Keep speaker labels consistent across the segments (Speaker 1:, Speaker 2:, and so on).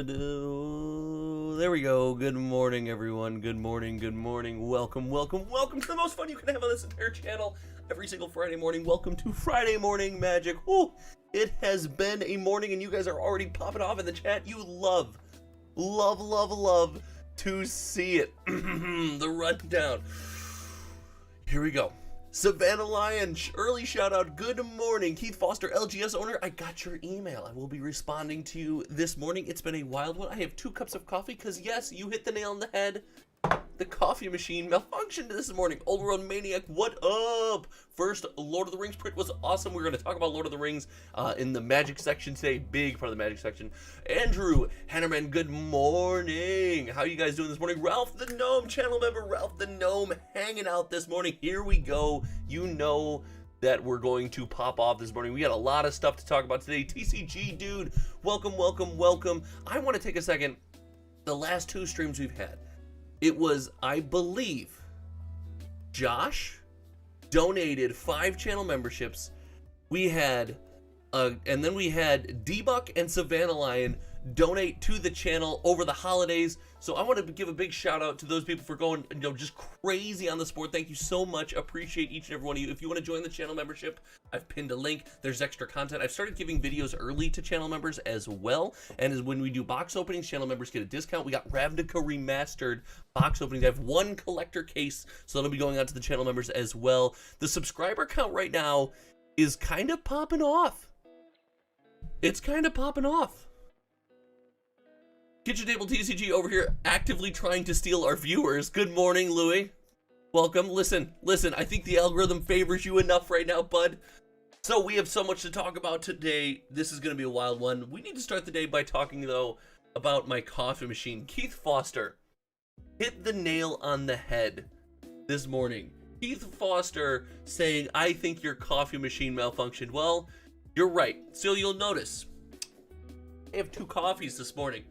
Speaker 1: good. There we go. Good morning, everyone. Good morning. Good morning. Welcome, welcome, welcome to the most fun you can have on this entire channel every single Friday morning. Welcome to Friday Morning Magic. Woo! It has been a morning, and you guys are already popping off in the chat. You love to see it. The rundown. Here we go. Savannah Lion, early shout out. Good morning. Keith Foster, LGS owner. I got your email. I will be responding to you this morning. It's been a wild one. I have 2 cups of coffee because, yes, you hit the nail on the head. The coffee machine malfunctioned this morning. Old Road Maniac, what up? First, Lord of the Rings print was awesome. We're going to talk about Lord of the Rings in the Magic section today. Big part of the Magic section. Andrew Hannerman, good morning. How you guys doing this morning? Ralph the Gnome, channel member Ralph the Gnome, hanging out this morning. Here we go. You know that we're going to pop off this morning. We got a lot of stuff to talk about today. TCG, dude, welcome, welcome, welcome. I want to take a second. The last 2 streams we've had, it was, I believe, Josh donated 5 channel memberships. We had, and then we had D-Buck and Savannah Lion donate to the channel over the holidays. So I want to give a big shout out to those people for going, just crazy on the sport. Thank you so much. Appreciate each and every one of you. If you want to join the channel membership, I've pinned a link. There's extra content. I've started giving videos early to channel members as well. And when we do box openings, channel members get a discount. We got Ravnica Remastered box openings. I have 1 collector case, so that'll be going out to the channel members as well. The subscriber count right now is kind of popping off. It's kind of popping off. Kitchen Table TCG over here actively trying to steal our viewers. Good morning, Louie. Welcome. Listen, I think the algorithm favors you enough right now, bud. So we have so much to talk about today. This is going to be a wild one. We need to start the day by talking, though, about my coffee machine. Keith Foster hit the nail on the head this morning. Keith Foster saying, I think your coffee machine malfunctioned. Well, you're right. So you'll notice I have 2 coffees this morning.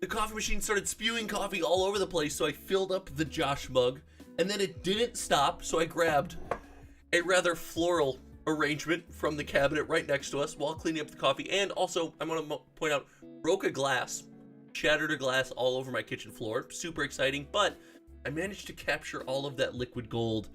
Speaker 1: The coffee machine started spewing coffee all over the place, so I filled up the Josh mug, and then it didn't stop, so I grabbed a rather floral arrangement from the cabinet right next to us while cleaning up the coffee. And also, I want to point out, broke a glass, shattered a glass all over my kitchen floor. Super exciting, but I managed to capture all of that liquid gold,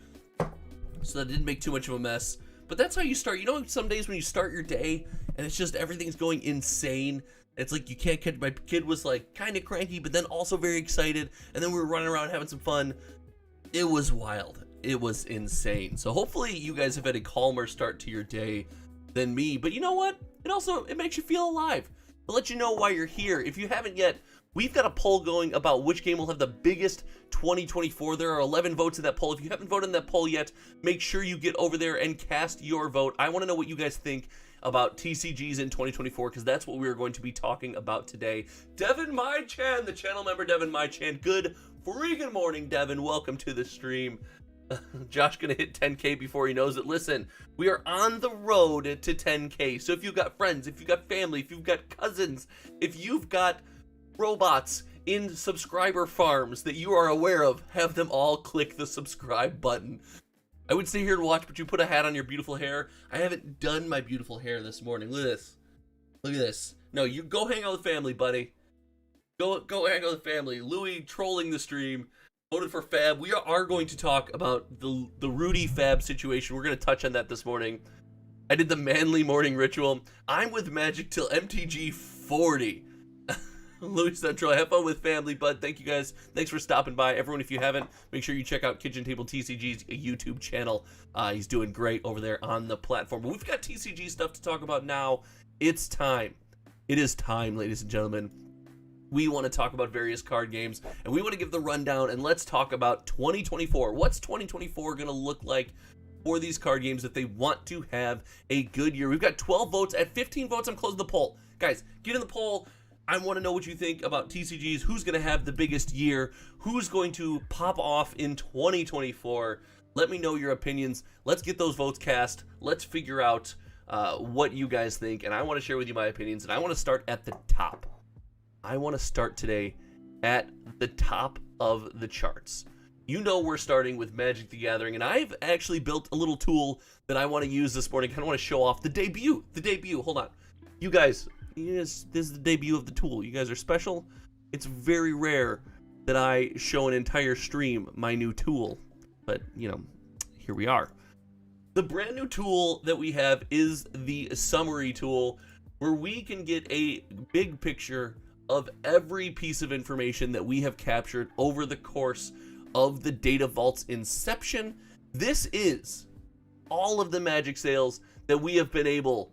Speaker 1: so that it didn't make too much of a mess. But that's how you start. You know, some days when you start your day, and it's just everything's going insane. It's like you can't catch. My kid was like kind of cranky, but then also very excited. And then we were running around having some fun. It was wild. It was insane. So hopefully you guys have had a calmer start to your day than me. But you know what? It makes you feel alive. I'll let you know why you're here. If you haven't yet, we've got a poll going about which game will have the biggest 2024. There are 11 votes in that poll. If you haven't voted in that poll yet, make sure you get over there and cast your vote. I want to know what you guys think about TCGs in 2024, because that's what we're going to be talking about today. Devin Mychan, the channel member Devin Mychan. Good freaking morning, Devin. Welcome to the stream. Josh gonna hit 10K before he knows it. Listen, we are on the road to 10K. So if you've got friends, if you've got family, if you've got cousins, if you've got robots in subscriber farms that you are aware of, have them all click the subscribe button. I would stay here and watch, but you put a hat on your beautiful hair. I haven't done my beautiful hair this morning. Look at this. Look at this. No, you go hang out with family, buddy. Go hang out with family. Louis trolling the stream. Voted for Fab. We are going to talk about the Rudy Fab situation. We're going to touch on that this morning. I did the manly morning ritual. I'm with Magic till MTG 40. Louis Central, have fun with family, bud. Thank you guys. Thanks for stopping by. Everyone, if you haven't, make sure you check out Kitchen Table TCG's YouTube channel. He's doing great over there on the platform. But we've got TCG stuff to talk about now. It's time. It is time, ladies and gentlemen. We want to talk about various card games, and we want to give the rundown, and let's talk about 2024. What's 2024 going to look like for these card games if they want to have a good year? We've got 12 votes. At 15 votes, I'm closing the poll. Guys, get in the poll. I want to know what you think about TCGs. Who's going to have the biggest year? Who's going to pop off in 2024? Let me know your opinions. Let's get those votes cast. Let's figure out what you guys think. And I want to share with you my opinions. And I want to start at the top. I want to start today at the top of the charts. You know we're starting with Magic the Gathering. And I've actually built a little tool that I want to use this morning. I kind of want to show off the debut. Hold on. You guys, this is the debut of the tool. You guys are special. It's very rare that I show an entire stream my new tool, but you know, here we are. The brand new tool that we have is the summary tool, where we can get a big picture of every piece of information that we have captured over the course of the Data Vault's inception. This is all of the Magic sales that we have been able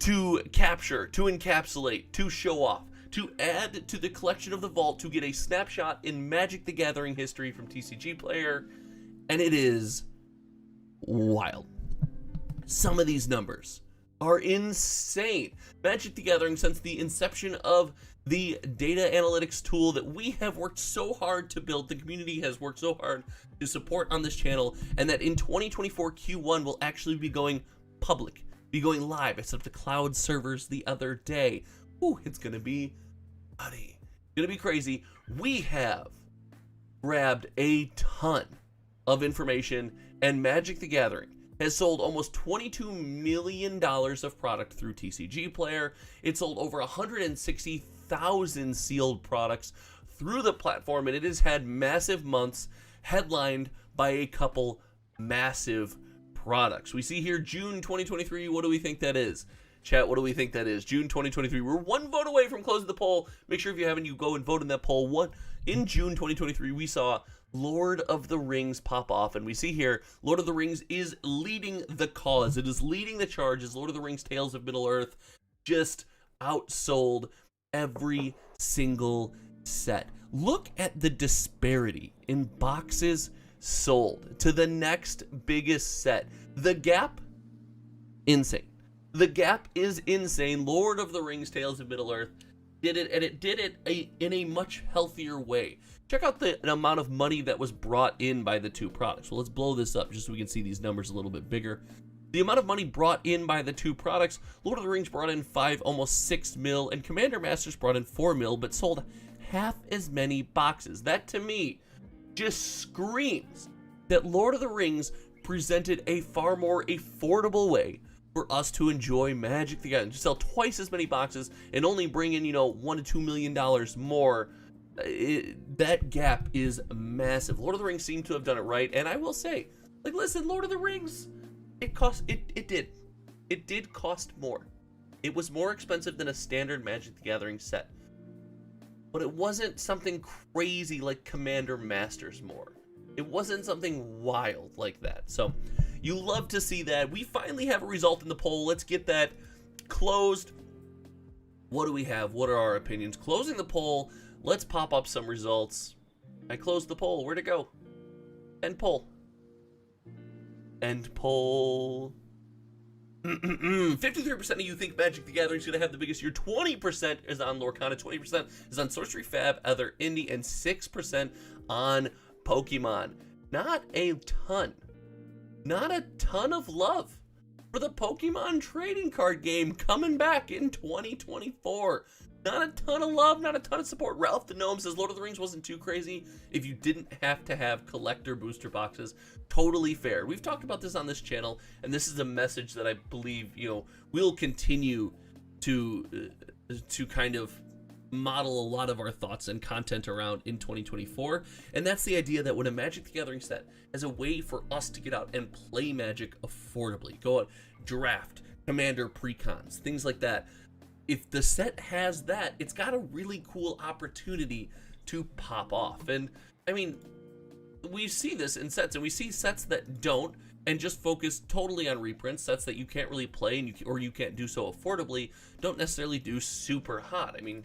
Speaker 1: to capture, to encapsulate, to show off, to add to the collection of the Vault, to get a snapshot in Magic the Gathering history from TCG Player, and it is wild. Some of these numbers are insane. Magic the Gathering, since the inception of the data analytics tool that we have worked so hard to build, the community has worked so hard to support on this channel, and that in 2024 Q1 will actually be going public, be going live. I set up the cloud servers the other day. Ooh, it's gonna be buddy. Gonna be crazy. We have grabbed a ton of information, and Magic the Gathering has sold almost $22 million of product through TCG Player. It sold over 160,000 sealed products through the platform, and it has had massive months headlined by a couple massive products. We see here June 2023. What do we think that is? Chat, what do we think that is? June 2023. We're one vote away from closing the poll. Make sure if you haven't, you go and vote in that poll. In June 2023, we saw Lord of the Rings pop off, and we see here Lord of the Rings is leading the cause. It is leading the charge as Lord of the Rings Tales of Middle-earth just outsold every single set. Look at the disparity in boxes sold to the next biggest set. The gap, insane. The gap is insane. Lord of the Rings Tales of Middle-earth did it, and it did it in a much healthier way. Check out the amount of money that was brought in by the two products. Well, let's blow this up just so we can see these numbers a little bit bigger. The amount of money brought in by the two products, Lord of the Rings brought in almost 6 mil, and Commander Masters brought in 4 mil, but sold half as many boxes. That, to me, just screams that Lord of the Rings presented a far more affordable way for us to enjoy Magic the Gathering, to sell twice as many boxes and only bring in, $1 to $2 million more. That gap is massive. Lord of the Rings seemed to have done it right, and I will say, listen, Lord of the Rings, it did cost more. It was more expensive than a standard Magic the Gathering set, but it wasn't something crazy like Commander Masters more. It wasn't something wild like that. So you love to see that. We finally have a result in the poll. Let's get that closed. What do we have? What are our opinions? Closing the poll. Let's pop up some results. I closed the poll. Where'd it go? End poll. End poll. 53% of you think Magic the Gathering is going to have the biggest year. 20% is on Lorcana. 20% is on Sorcery, Fab, Other, Indie, and 6% on Pokemon. Not a ton of love for the Pokemon trading card game coming back in 2024. Not a ton of love, not a ton of support. Ralph the Gnome says Lord of the Rings wasn't too crazy if you didn't have to have collector booster boxes. Totally fair. We've talked about this on this channel, and this is a message that I believe, we'll continue to kind of model a lot of our thoughts and content around in 2024, and that's the idea that when a Magic the Gathering set as a way for us to get out and play Magic affordably, go out, draft, Commander precons, things like that, if the set has that, it's got a really cool opportunity to pop off. And I mean, we see this in sets, and we see sets that don't and just focus totally on reprints, sets that you can't really play and you can't do so affordably, don't necessarily do super hot. I mean,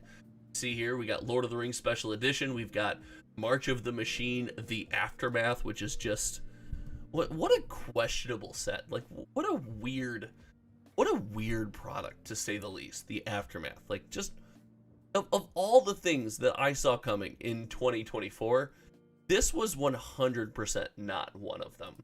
Speaker 1: see here, we got Lord of the Rings Special Edition, we've got March of the Machine, The Aftermath, which is just, what a questionable set. Like, what a weird product, to say the least, The Aftermath. Like, just, of all the things that I saw coming in 2024, this was 100% not one of them.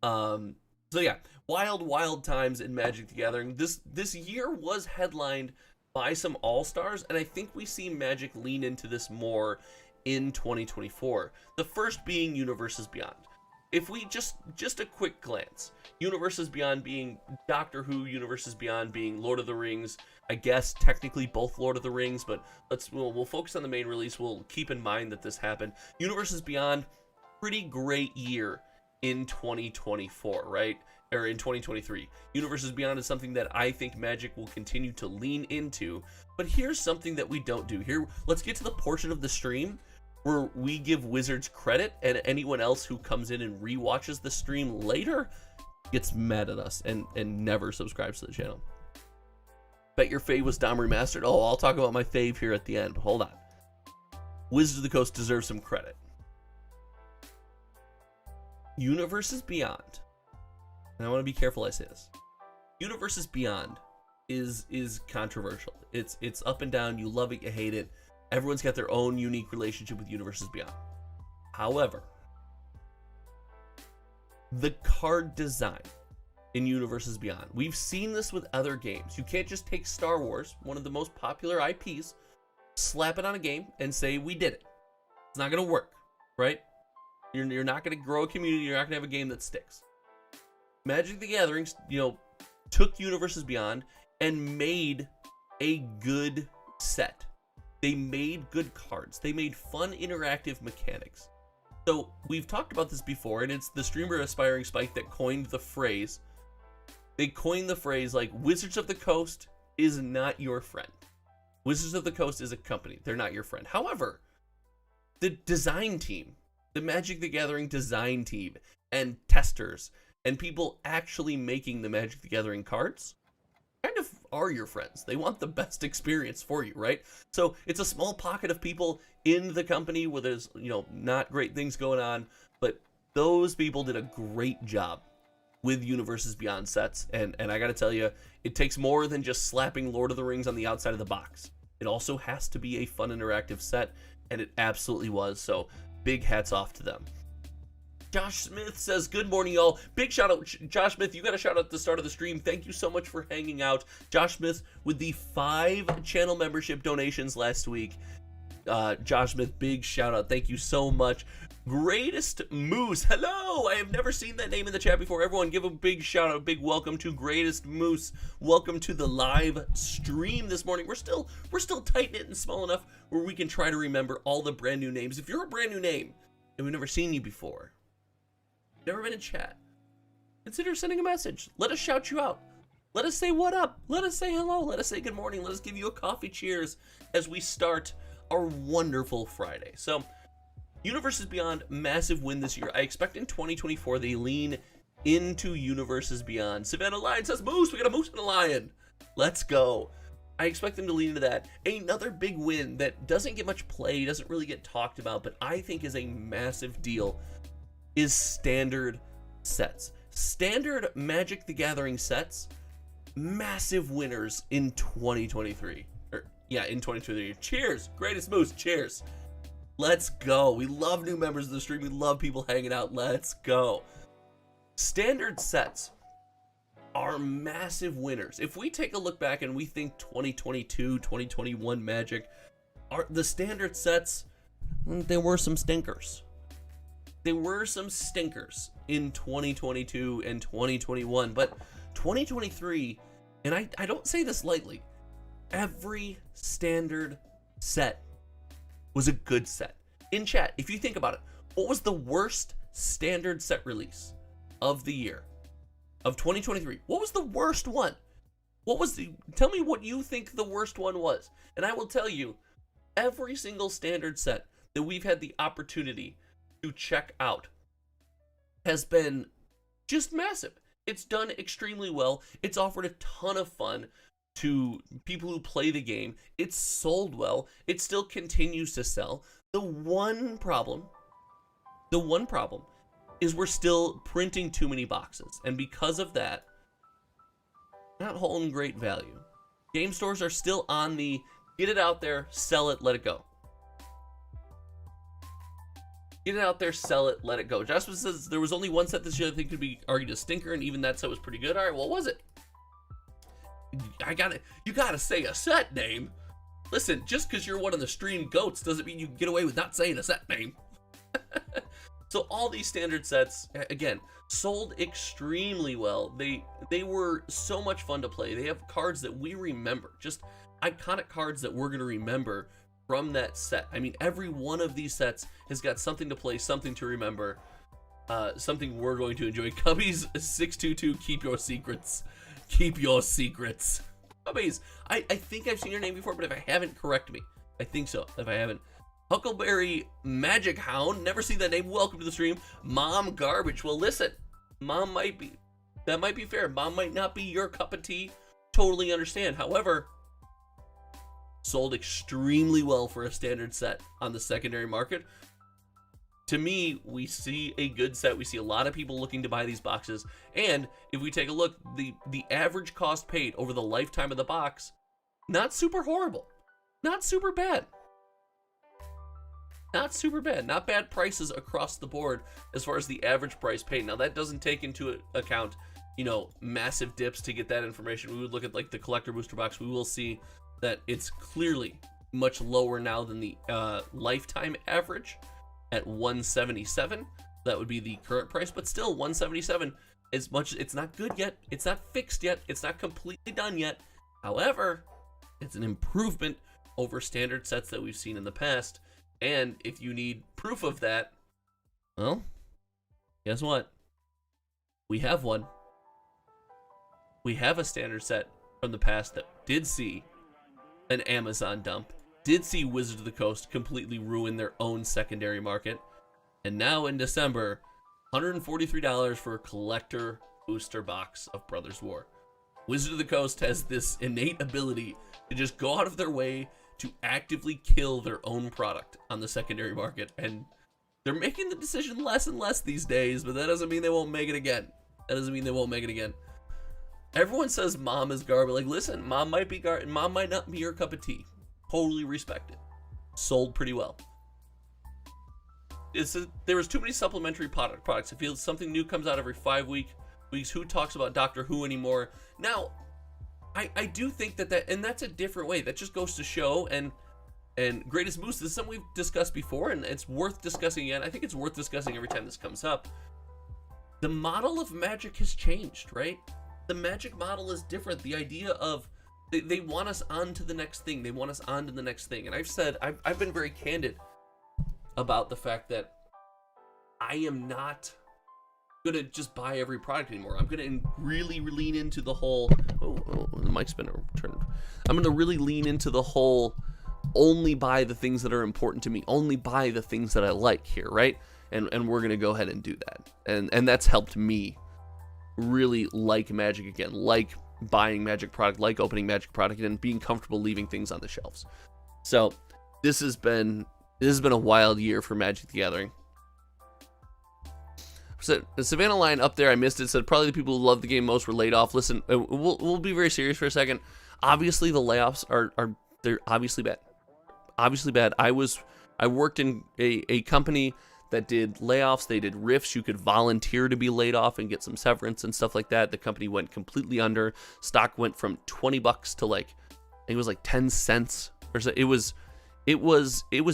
Speaker 1: So yeah, wild times in Magic the Gathering. This year was headlined by some all-stars, and I think we see Magic lean into this more in 2024. The first being Universes Beyond. if we just a quick glance, Universes Beyond being Doctor Who, Universes Beyond being Lord of the Rings, I guess technically both Lord of the Rings, but we'll focus on the main release. We'll keep in mind that this happened. Universes Beyond, pretty great year in 2024, right? Or in 2023. Universes Beyond is something that I think Magic will continue to lean into, but here's something that we don't do. Here, let's get to the portion of the stream where we give Wizards credit, and anyone else who comes in and rewatches the stream later gets mad at us and never subscribes to the channel. Bet your fave was Dom Remastered. Oh, I'll talk about my fave here at the end, but hold on. Wizards of the Coast deserves some credit. Universes Beyond, and I want to be careful I say this, Universes Beyond is controversial. It's up and down. You love it, you hate it. Everyone's got their own unique relationship with Universes Beyond. However, the card design in Universes Beyond, we've seen this with other games. You can't just take Star Wars, one of the most popular IPs, slap it on a game and say we did it. It's not going to work, right? You're not going to grow a community. You're not going to have a game that sticks. Magic the Gathering, took Universes Beyond and made a good set. They made good cards. They made fun interactive mechanics. So we've talked about this before, and it's the streamer Aspiring Spike that coined the phrase. They coined the phrase like, Wizards of the Coast is not your friend. Wizards of the Coast is a company. They're not your friend. However, the design team, the Magic the Gathering design team, and testers, and people actually making the Magic the Gathering cards kind of are your friends. They want the best experience for you, right? So it's a small pocket of people in the company where there's, not great things going on, but those people did a great job with Universes Beyond sets, and I gotta tell you, it takes more than just slapping Lord of the Rings on the outside of the box. It also has to be a fun interactive set, and it absolutely was, so big hats off to them. Josh Smith says, good morning, y'all. Big shout out, Josh Smith. You got a shout out at the start of the stream. Thank you so much for hanging out. Josh Smith with the 5 channel membership donations last week. Josh Smith, big shout out. Thank you so much. Greatest Moose. Hello. I have never seen that name in the chat before. Everyone give a big shout out, a big welcome to Greatest Moose. Welcome to the live stream this morning. We're still tight knit and small enough where we can try to remember all the brand new names. If you're a brand new name and we've never seen you before, never been in chat, consider sending a message. Let us shout you out. Let us say what up. Let us say hello. Let us say good morning. Let us give you a coffee cheers as we start our wonderful Friday. So, Universes Beyond, massive win this year. I expect in 2024 they lean into Universes Beyond. Savannah Lion says, Moose, we got a moose and a lion. Let's go. I expect them to lean into that. Another big win that doesn't get much play, doesn't really get talked about, but I think is a massive deal, is standard sets. Standard Magic the Gathering sets, massive winners in 2023. In 2023. Cheers, Greatest Moose, cheers. Let's go. We love new members of the stream. We love people hanging out. Let's go. Standard sets are massive winners. If we take a look back and we think 2022, 2021 Magic, the standard sets, there were some stinkers. There were some stinkers in 2022 and 2021, but 2023, and I don't say this lightly, every standard set was a good set. In chat, if you think about it, what was the worst standard set release of the year of 2023? What was the worst one? Tell me what you think the worst one was, and I will tell you, every single standard set that we've had the opportunity to check out has been just massive. It's done extremely well. It's offered a ton of fun to people who play the game. It's sold well. It still continues to sell. The one problem is we're still printing too many boxes, and because of that, not holding great value. Game stores are still on the get it out there, sell it, let it go. Get it out there, sell it, let it go. Jasper says there was only one set this year I think could be argued a stinker, and even that set was pretty good. All right, what was it? You gotta say a set name. Listen, just because you're one of the stream goats doesn't mean you can get away with not saying a set name. So all these standard sets, again, sold extremely well. They were so much fun to play. They have cards that we remember, just iconic cards that we're going to remember from that set. I mean, every one of these sets has got something to play, something to remember, something we're going to enjoy. Cubbies 622, keep your secrets. Keep your secrets. Cubbies, I think I've seen your name before, but if I haven't, correct me. I think so, if I haven't. Huckleberry Magic Hound, never seen that name. Welcome to the stream. Mom Garbage. Well, listen, Mom might be, that might be fair. Mom might not be your cup of tea. Totally understand. However, sold extremely well for a standard set on the secondary market. To me, we see a good set. We see a lot of people looking to buy these boxes. And if we take a look, the average cost paid over the lifetime of the box, not super horrible. Not super bad. Not super bad. Not bad prices across the board as far as the average price paid. Now, that doesn't take into account, you know, massive dips to get that information. We would look at like the collector booster box. We will see that it's clearly much lower now than the lifetime average at 177. That would be the current price, but still 177 as much. It's not good yet. It's not fixed yet. It's not completely done yet. However, it's an improvement over standard sets that we've seen in the past. And if you need proof of that, well, guess what? We have one. We have a standard set from the past that did see an Amazon dump, did see Wizards of the Coast completely ruin their own secondary market, and now in December, $143 for a collector booster box of Brothers War. Wizards of the Coast has this innate ability to just go out of their way to actively kill their own product on the secondary market, and they're making the decision less and less these days, but that doesn't mean they won't make it again. That doesn't mean they won't make it again. Everyone says Mom is garbage. Like, listen, Mom might be garbage. Mom might not be your cup of tea. Totally respect it. Sold pretty well. There was too many supplementary products. I feel something new comes out every 5 weeks. Who talks about Doctor Who anymore? Now, I do think that and that's a different way. That just goes to show, and Greatest Moose, this is something we've discussed before, and it's worth discussing again. I think it's worth discussing every time this comes up. The model of Magic has changed, right? The Magic model is different. The idea of they want us on to the next thing. They want us on to the next thing. And I've said, I've been very candid about the fact that I am not gonna just buy every product anymore. I'm gonna really lean into the whole, the mic's been turned. I'm gonna really lean into the whole, only buy the things that are important to me, only buy the things that I like here, right? And we're gonna go ahead and do that. And that's helped me really like Magic again, like buying Magic product, like opening Magic product, and being comfortable leaving things on the shelves. So this has been a wild year for Magic the Gathering. So the Savannah line up there, I missed it, said probably the people who love the game most were laid off. Listen, we'll be very serious for a second. Obviously the layoffs they're obviously bad. Obviously bad. I worked in a company that did layoffs. They did rifts. You could volunteer to be laid off and get some severance and stuff like that. The company went completely under. Stock went from $20 to like, I think it was like 10 cents or so. It was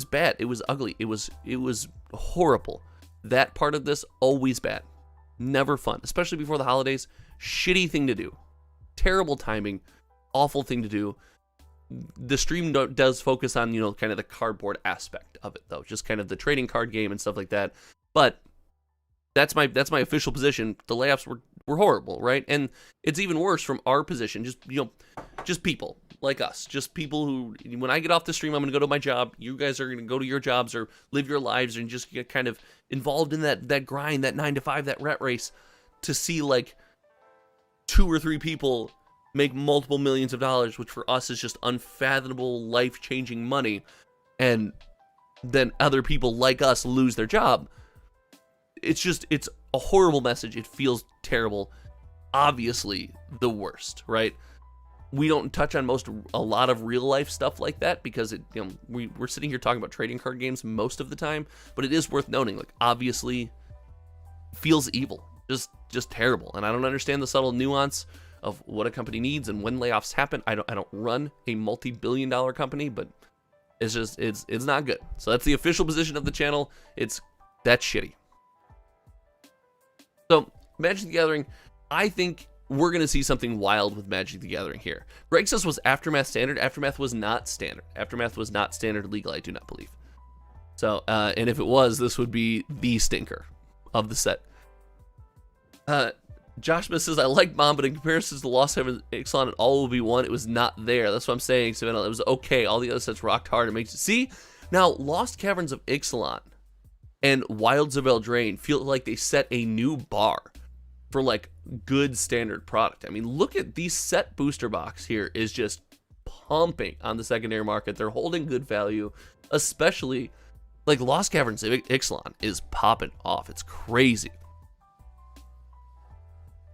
Speaker 1: bad. It was ugly. It was horrible. That part of this, always bad. Never fun, especially before the holidays. Shitty thing to do. Terrible timing. Awful thing to do. The stream does focus on, you know, kind of the cardboard aspect of it, though. Just kind of the trading card game and stuff like that. But that's my official position. The layoffs were horrible, right? And it's even worse from our position. Just people like us. Just people who, when I get off the stream, I'm going to go to my job. You guys are going to go to your jobs or live your lives and just get kind of involved in that grind, that 9 to 5, that rat race, to see like 2 or 3 people make multiple millions of dollars, which for us is just unfathomable, life-changing money, and then other people like us lose their job. It's a horrible message. It feels terrible. Obviously the worst, right? We don't touch on a lot of real life stuff like that because we're sitting here talking about trading card games most of the time, but it is worth noting, like, obviously feels evil, just terrible. And I don't understand the subtle nuance of what a company needs and when layoffs happen. I don't run a multi-billion-dollar company, but it's not good. So that's the official position of the channel. That's shitty. So, Magic the Gathering, I think we're going to see something wild with Magic the Gathering here. Greg says, was Aftermath standard? Aftermath was not standard. Aftermath was not standard legal, I do not believe. So, and if it was, this would be the stinker of the set. Josh Smith says, I like Mom, but in comparison to the Lost Heaven Ixalan and All Will Be One, it was not there. That's what I'm saying, Savannah. It was okay. All the other sets rocked hard. It makes it... See? Now, Lost Caverns of Ixalan and Wilds of Eldraine feel like they set a new bar for, like, good standard product. I mean, look at these set booster box here is just pumping on the secondary market. They're holding good value, especially, like, Lost Caverns of Ixalan is popping off. It's crazy.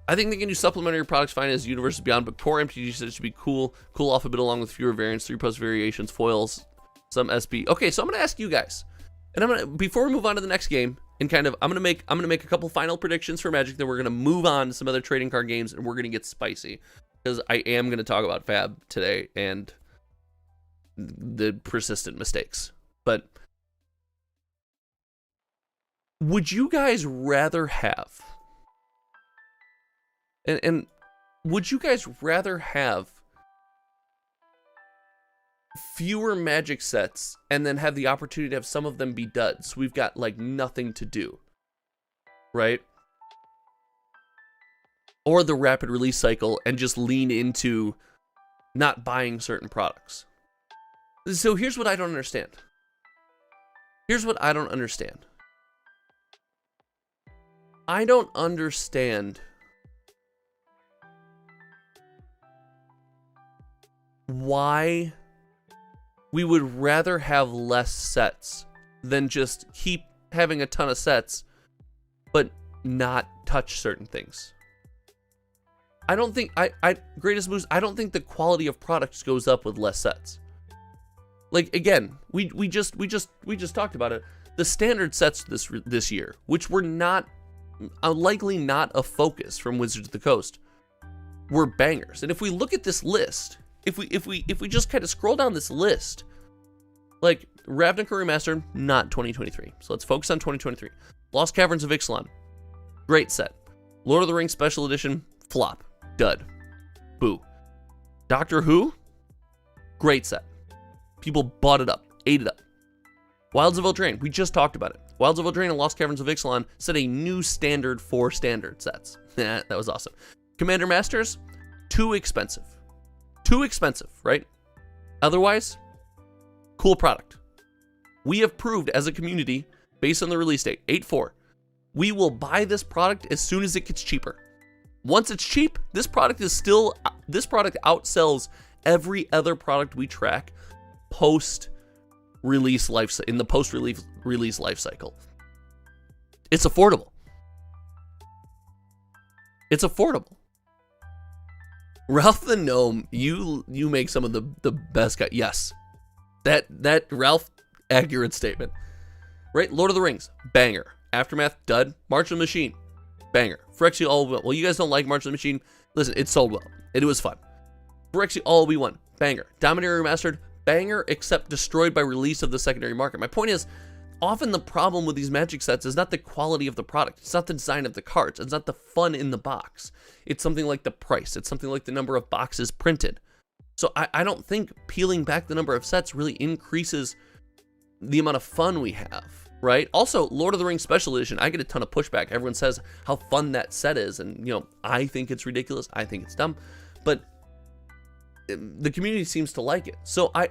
Speaker 1: I think they can do supplementary products fine as Universes Beyond, but core MTG said it should be cool off a bit along with fewer variants, 3+ variations, foils, some SB. Okay, so I'm gonna ask you guys, and I'm gonna, before we move on to the next game, and kind of I'm gonna make a couple final predictions for Magic, then we're gonna move on to some other trading card games, and we're gonna get spicy because I am gonna talk about Fab today and the persistent mistakes. But would you guys rather have? And would you guys rather have fewer Magic sets and then have the opportunity to have some of them be duds? So we've got like nothing to do, right? Or the rapid release cycle and just lean into not buying certain products. So here's what I don't understand. Here's what I don't understand. I don't understand why we would rather have less sets than just keep having a ton of sets but not touch certain things. I don't think Greatest Boost, I don't think the quality of products goes up with less sets. Like, again, we just talked about it. The standard sets this year, which were not likely not a focus from Wizards of the Coast, were bangers. And if we look at this list, if we just kind of scroll down this list, like Ravnica Remastered, not 2023. So let's focus on 2023. Lost Caverns of Ixalan, great set. Lord of the Rings Special Edition, flop, dud, boo. Doctor Who, great set. People bought it up, ate it up. Wilds of Eldraine, we just talked about it. Wilds of Eldraine and Lost Caverns of Ixalan set a new standard for standard sets. That was awesome. Commander Masters, too expensive. Too expensive, right? Otherwise, cool product. We have proved as a community, based on the release date, 8/4, we will buy this product as soon as it gets cheaper. Once it's cheap, this product outsells every other product we track post-release life in the post-release life cycle. It's affordable. It's affordable. Ralph the Gnome, you make some of the best guys. Yes. That Ralph, accurate statement. Right? Lord of the Rings, banger. Aftermath, dud. March of the Machine, banger. Phyrexia All Will. Well, you guys don't like March of the Machine. Listen, it sold well. It was fun. Phyrexia All We Won, banger. Dominaria Remastered, banger, except destroyed by release of the secondary market. My point is, often the problem with these Magic sets is not the quality of the product. It's not the design of the cards. It's not the fun in the box. It's something like the price. It's something like the number of boxes printed. So I don't think peeling back the number of sets really increases the amount of fun we have, right? Also, Lord of the Rings Special Edition, I get a ton of pushback. Everyone says how fun that set is, and I think it's ridiculous. I think it's dumb, but the community seems to like it. So I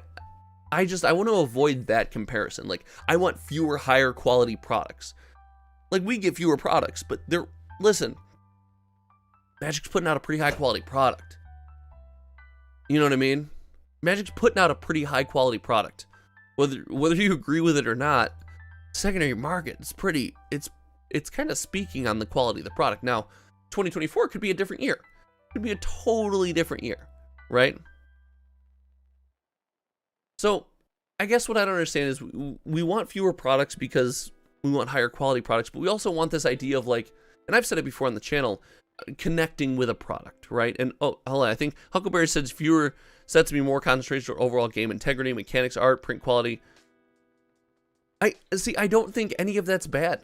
Speaker 1: want to avoid that comparison. Like, I want fewer higher quality products. Like, we get fewer products, but listen, Magic's putting out a pretty high quality product. You know what I mean? Magic's putting out a pretty high quality product. Whether you agree with it or not, secondary market, it's kind of speaking on the quality of the product. Now, 2024 could be a different year. It could be a totally different year, right? So, I guess what I don't understand is we want fewer products because we want higher quality products, but we also want this idea of, like, and I've said it before on the channel, connecting with a product, right? And hold on, I think Huckleberry says fewer sets to be more concentrated on overall game integrity, mechanics, art, print quality. I don't think any of that's bad.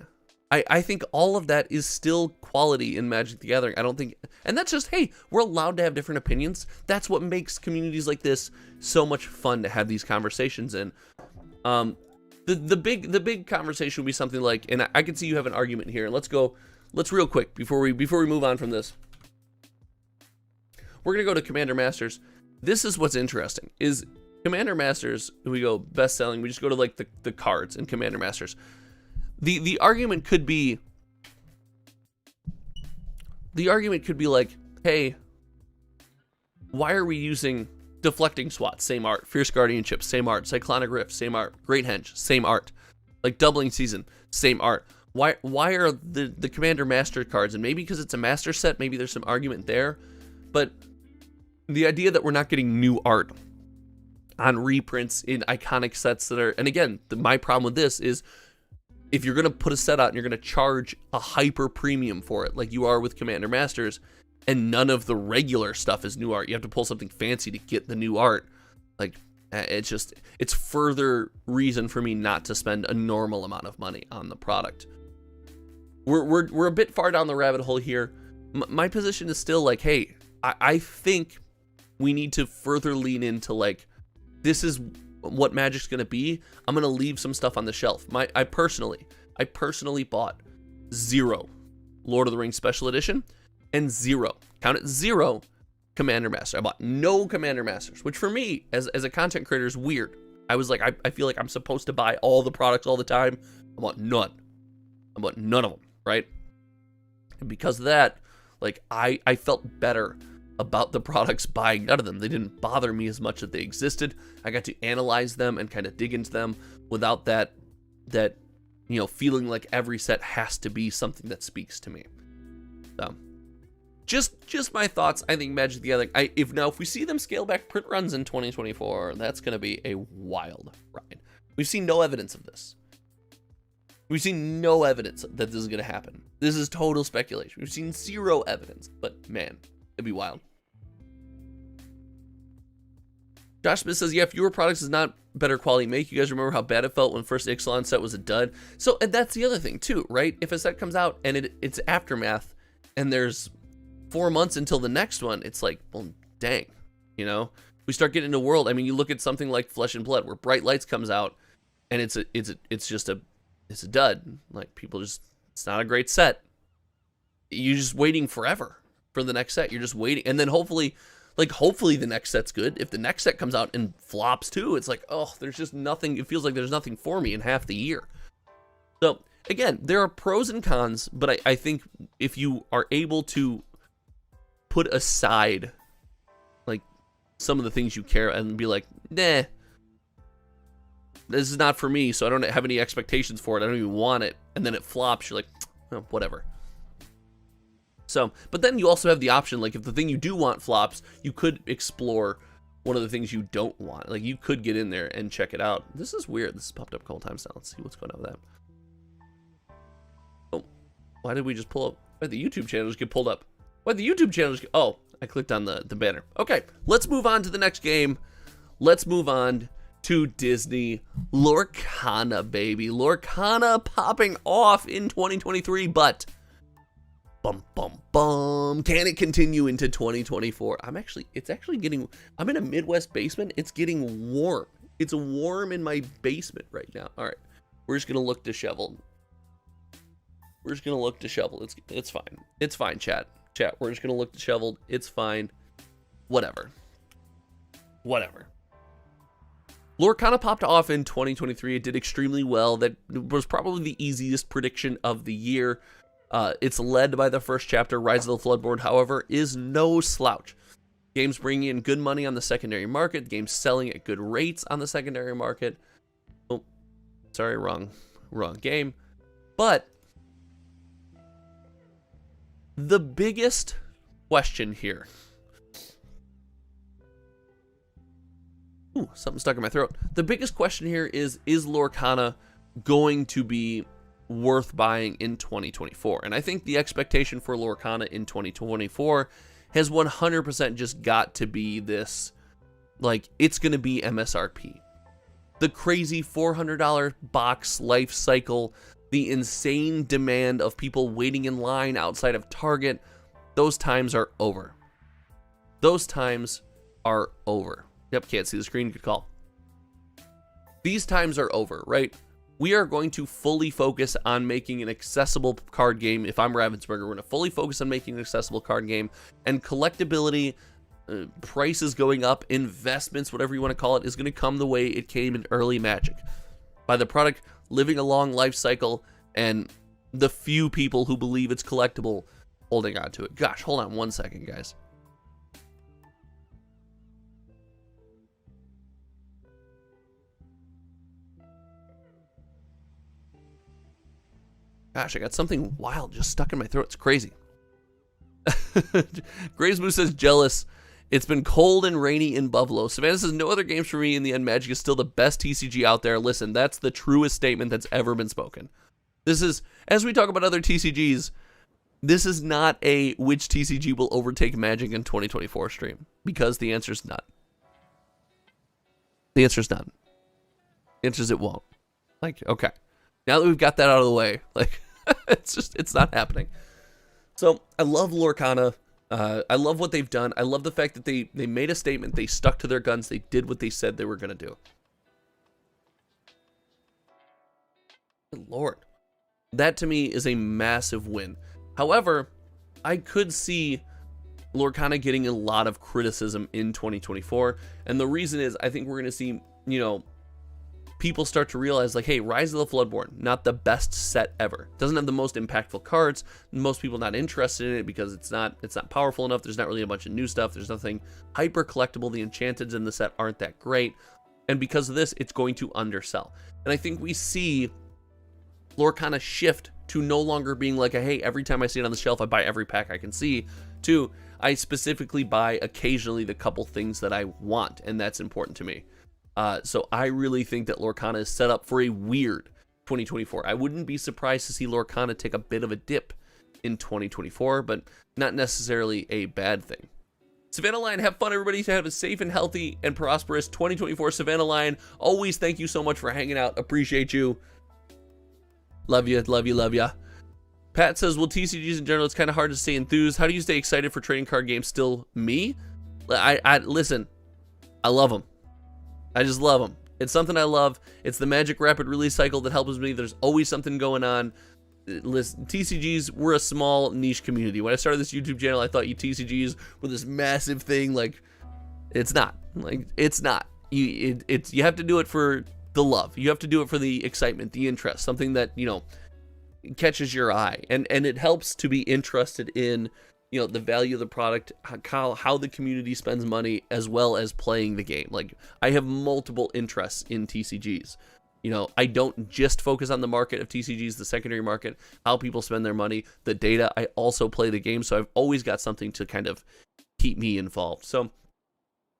Speaker 1: I think all of that is still quality in Magic the Gathering. I don't think, and that's just, hey, we're allowed to have different opinions. That's what makes communities like this so much fun to have these conversations in. The big conversation would be something like, and I can see you have an argument here. Let's real quick before we move on from this. We're gonna go to Commander Masters. This is what's interesting, is Commander Masters, we go best selling, we just go to like the cards in Commander Masters. The argument could be like, hey, why are we using Deflecting Swat, same art, Fierce Guardianship, same art, Cyclonic Rift, same art, Great Henge, same art, like Doubling Season, same art. Why are the Commander Master cards, and maybe because it's a master set, maybe there's some argument there, but the idea that we're not getting new art on reprints in iconic sets that are, and again, my problem with this is, if you're going to put a set out and you're going to charge a hyper premium for it, like you are with Commander Masters, and none of the regular stuff is new art, you have to pull something fancy to get the new art, like, it's further reason for me not to spend a normal amount of money on the product. We're a bit far down the rabbit hole here. My position is still like, hey, I think we need to further lean into, like, this is what Magic's gonna be. I'm gonna leave some stuff on the shelf. I personally bought 0 Lord of the Rings Special Edition and 0, count it, 0 Commander Master. I bought no Commander Masters, which for me as a content creator is weird. I was like, I feel like I'm supposed to buy all the products all the time. I bought none of them, right? And because of that, like, I felt better about the products buying none of them. They didn't bother me as much that they existed. I got to analyze them and kind of dig into them without that feeling like every set has to be something that speaks to me. So just my thoughts. I think Magic the Gathering, if we see them scale back print runs in 2024, that's going to be a wild ride. We've seen no evidence of this. We've seen no evidence that this is going to happen. This is total speculation. We've seen 0 evidence, but man, it'd be wild. Josh Smith says, yeah, fewer products is not better quality make. You guys remember how bad it felt when first Ixalan set was a dud? So, and that's the other thing too, right? If a set comes out and it's Aftermath and there's 4 months until the next one, it's like, well, dang, we start getting into World. I mean, you look at something like Flesh and Blood, where Bright Lights comes out and it's a dud. Like, people just, it's not a great set. You're just waiting forever for the next set. You're just waiting, and then hopefully the next set's good. If the next set comes out and flops too, it's like, oh, there's just nothing. It feels like there's nothing for me in half the year. So again, there are pros and cons, but I think if you are able to put aside like some of the things you care and be like, nah, this is not for me, so I don't have any expectations for it. I don't even want it. And then it flops, you're like, oh, whatever. So, but then you also have the option, like, if the thing you do want flops, you could explore one of the things you don't want. Like, you could get in there and check it out. This is weird. This has popped up a couple times now. Let's see what's going on with that. Oh, why did we just pull up? Why did the YouTube channel just get pulled up? Why did the YouTube channel just get... Oh, I clicked on the banner. Okay, let's move on to the next game. Let's move on to Disney. Lorcana, baby. Lorcana popping off in 2023, but... Bum, bum, bum. Can it continue into 2024? I'm in a Midwest basement. It's getting warm. It's warm in my basement right now. All right. We're just going to look disheveled. It's fine. It's fine, chat. We're just going to look disheveled. It's fine. Whatever. Lorcana popped off in 2023. It did extremely well. That was probably the easiest prediction of the year. It's led by the first chapter. Rise of the Floodborn, however, is no slouch. Game's bringing in good money on the secondary market. The game's selling at good rates on the secondary market. Oh, sorry, wrong game. But the biggest question here. Ooh, something stuck in my throat. The biggest question here is Lorcana going to be worth buying in 2024? And I think the expectation for Lorcana in 2024 has 100% just got to be this, like, it's going to be MSRP. The crazy $400 box life cycle, the insane demand of people waiting in line outside of Target, those times are over. Those times are over. Yep, can't see the screen, good call. These times are over, right? We are going to fully focus on making an accessible card game. If I'm Ravensburger, we're going to fully focus on making an accessible card game, and collectability, prices going up, investments, whatever you want to call it, is going to come the way it came in early Magic. By the product living a long life cycle and the few people who believe it's collectible holding on to it. Gosh, hold on one second, guys. Gosh, I got something wild just stuck in my throat. It's crazy. Graves Moose says, jealous. It's been cold and rainy in Buffalo. Savannah says, no other games for me. In the end, Magic is still the best TCG out there. Listen, that's the truest statement that's ever been spoken. This is, as we talk about other TCGs, this is not a which TCG will overtake Magic in 2024 stream, because the answer is none. The answer is none. The answer is it won't. Like, okay. Now that we've got that out of the way, like, it's not happening. So I love Lorcana. I love what they've done. I love the fact that they made a statement. They stuck to their guns. They did what they said they were going to do. Good Lord. That to me is a massive win. However, I could see Lorcana getting a lot of criticism in 2024. And the reason is, I think we're going to see, you know, people start to realize, like, hey, Rise of the Floodborn, not the best set ever. Doesn't have the most impactful cards. Most people not interested in it because it's not powerful enough. There's not really a bunch of new stuff. There's nothing hyper collectible. The enchanteds in the set aren't that great. And because of this, it's going to undersell. And I think we see Lorcana shift to no longer being like a, hey, every time I see it on the shelf, I buy every pack I can see, to I specifically buy occasionally the couple things that I want, and that's important to me. So I really think that Lorcana is set up for a weird 2024. I wouldn't be surprised to see Lorcana take a bit of a dip in 2024, but not necessarily a bad thing. Savannah Lion, have fun, everybody. Have a safe and healthy and prosperous 2024. Savannah Lion, always thank you so much for hanging out. Appreciate you. Love you, love you, love ya. Pat says, well, TCGs in general, it's kind of hard to stay enthused. How do you stay excited for trading card games still? Me? Listen, I love them. I just love them. It's something I love. It's the Magic rapid release cycle that helps me. There's always something going on. Listen, TCGs, we're a small niche community. When I started this YouTube channel, I thought TCGs were this massive thing. Like, it's not. Like, it's not. You have to do it for the love. You have to do it for the excitement, the interest, something that, you know, catches your eye. And it helps to be interested in, you know, the value of the product, how the community spends money, as well as playing the game. Like, I have multiple interests in TCGs. You know, I don't just focus on the market of TCGs, the secondary market, how people spend their money, the data. I also play the game, so I've always got something to kind of keep me involved. So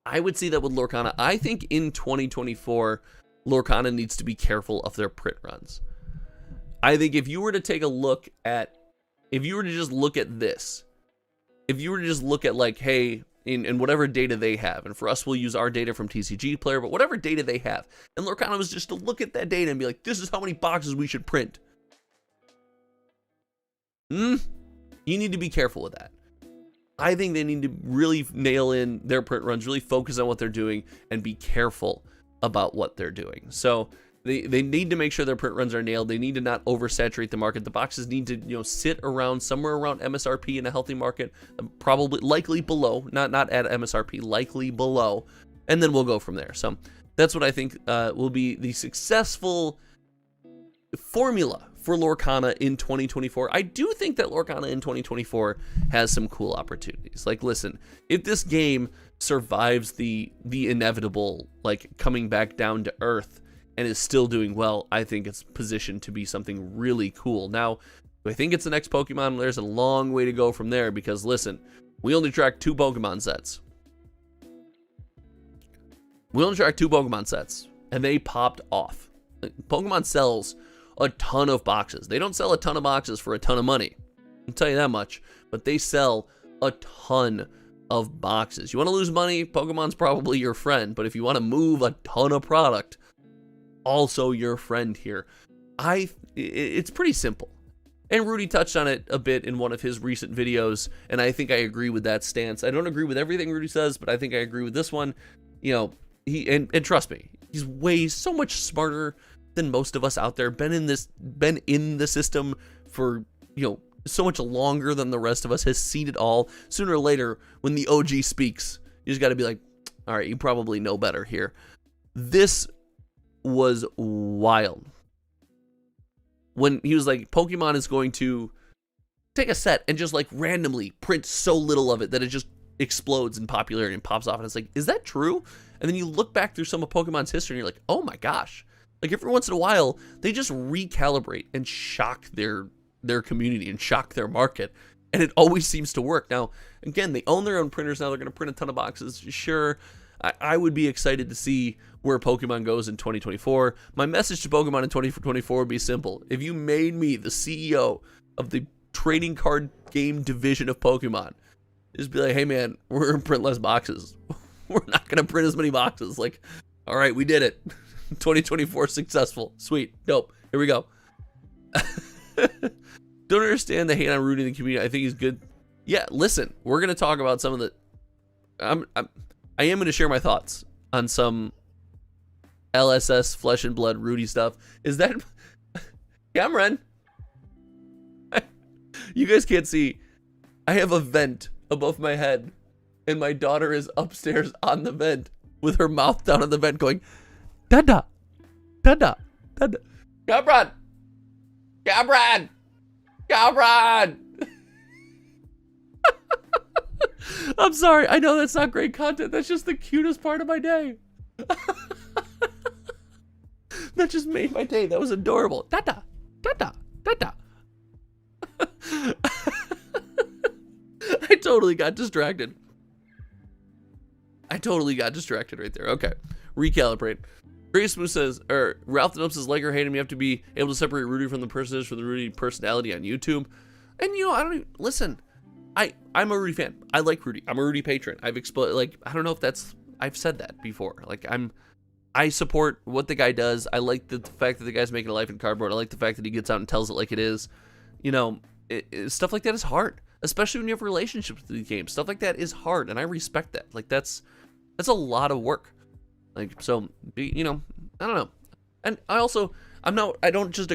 Speaker 1: I would see that with Lorcana. I think in 2024, Lorcana needs to be careful of their print runs. I think if you were to take a look at, if you were to just look at this, if you were to just look at, like, hey, in whatever data they have, and for us, we'll use our data from TCG Player, but whatever data they have, and Lorcana was just to look at that data and be like, this is how many boxes we should print. You need to be careful with that. I think they need to really nail in their print runs, really focus on what they're doing, and be careful about what they're doing. So they need to make sure their print runs are nailed. They need to not oversaturate the market. The boxes need to, you know, sit around somewhere around MSRP in a healthy market, probably likely below, not at MSRP, likely below, and then we'll go from there. So that's what I think will be the successful formula for Lorcana in 2024. I do think that Lorcana in 2024 has some cool opportunities. Like, listen, if this game survives the inevitable, like, coming back down to earth, and is still doing well, I think it's positioned to be something really cool. Now, do I think it's the next Pokemon? There's a long way to go from there, because, listen, we only tracked 2 Pokemon sets. We only tracked 2 Pokemon sets, and they popped off. Like, Pokemon sells a ton of boxes. They don't sell a ton of boxes for a ton of money, I'll tell you that much, but they sell a ton of boxes. You want to lose money? Pokemon's probably your friend, but if you want to move a ton of product, also your friend here. it's pretty simple. And Rudy touched on it a bit in one of his recent videos, and I think I agree with that stance. I don't agree with everything Rudy says, but I think I agree with this one. You know, and trust me, he's so much smarter than most of us out there. Been in the system for, you know, so much longer than the rest of us, has seen it all. Sooner or later, when the OG speaks, you just got to be like, all right, you probably know better here. This was wild. When he was like, Pokemon is going to take a set and just like randomly print so little of it that it just explodes in popularity and pops off. And it's like, is that true? And then you look back through some of Pokemon's history and you're like, oh my gosh. Like every once in a while, they just recalibrate and shock their community and shock their market. And it always seems to work. Now, again, they own their own printers now. They're going to print a ton of boxes. Sure, I would be excited to see where Pokemon goes in 2024. My message to Pokemon in 2024 would be simple. If you made me the CEO of the trading card game division of Pokemon, just be like, hey man, we're going to print less boxes. We're not going to print as many boxes. Like, all right, we did it. 2024 successful. Sweet. Dope. Here we go. Don't understand the hate on Rudy in the community. I think he's good. Yeah, listen, we're going to talk about some of the... I am going to share my thoughts on some LSS Flesh and Blood Rudy stuff. Is that... Cameron? You guys can't see. I have a vent above my head, and my daughter is upstairs on the vent with her mouth down on the vent going, Dada, Dada, Dada. Cameron! Cameron! Cameron! I'm sorry. I know that's not great content. That's just the cutest part of my day. That just made my day. That was adorable. Dada, Dada, Dada. I totally got distracted. right there. Okay. Recalibrate. Grace Smooth says, or Ralph the Dump says, like or hate him, you have to be able to separate Rudy from the personage from the Rudy personality on YouTube. And you know, I don't even, listen, I'm a Rudy fan. I like Rudy. I'm a Rudy patron. I've explained, like, I don't know if that's, I've said that before. Like, I support what the guy does. I like the fact that the guy's making a life in cardboard. I like the fact that he gets out and tells it like it is. You know, stuff like that is hard, especially when you have relationships with the game. Stuff like that is hard, and I respect that. Like, that's a lot of work. Like, so, you know, I don't know. And I don't just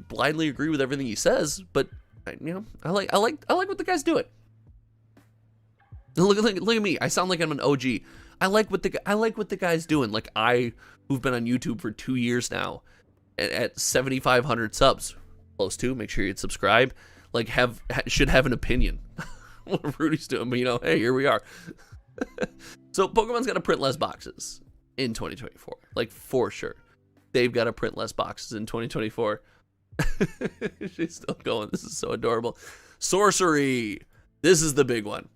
Speaker 1: blindly agree with everything he says, but you know, I like what the guy's doing. Look at me. I sound like I'm an OG. I like what the guy's doing. Like, who've been on YouTube for 2 years now, at 7,500 subs, close to. Make sure you subscribe. Like, should have an opinion what Rudy's doing. But you know, hey, here we are. So Pokemon's got to print less boxes in 2024, like, for sure. They've got to print less boxes in 2024. She's still going. This is so adorable. Sorcery. This is the big one.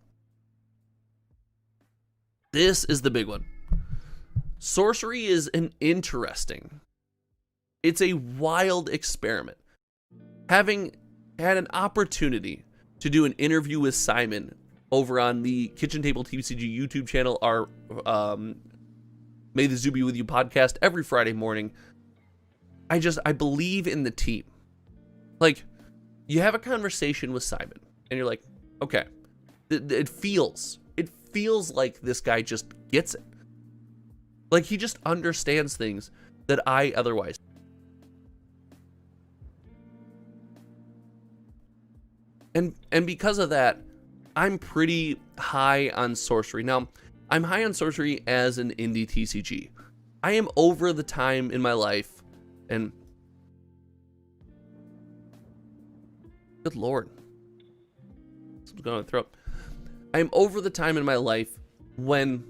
Speaker 1: Sorcery is it's a wild experiment. Having had an opportunity to do an interview with Simon over on the Kitchen Table TCG YouTube channel, our May the Zoo Be With You podcast every Friday morning. I believe in the team. Like, you have a conversation with Simon and you're like, okay, it feels like this guy just gets it. Like, he just understands things that I otherwise. And because of that, I'm pretty high on Sorcery. Now, I'm high on Sorcery as an indie TCG. I am over the time in my life, and good Lord, something's going on my throat. I'm over the time in my life when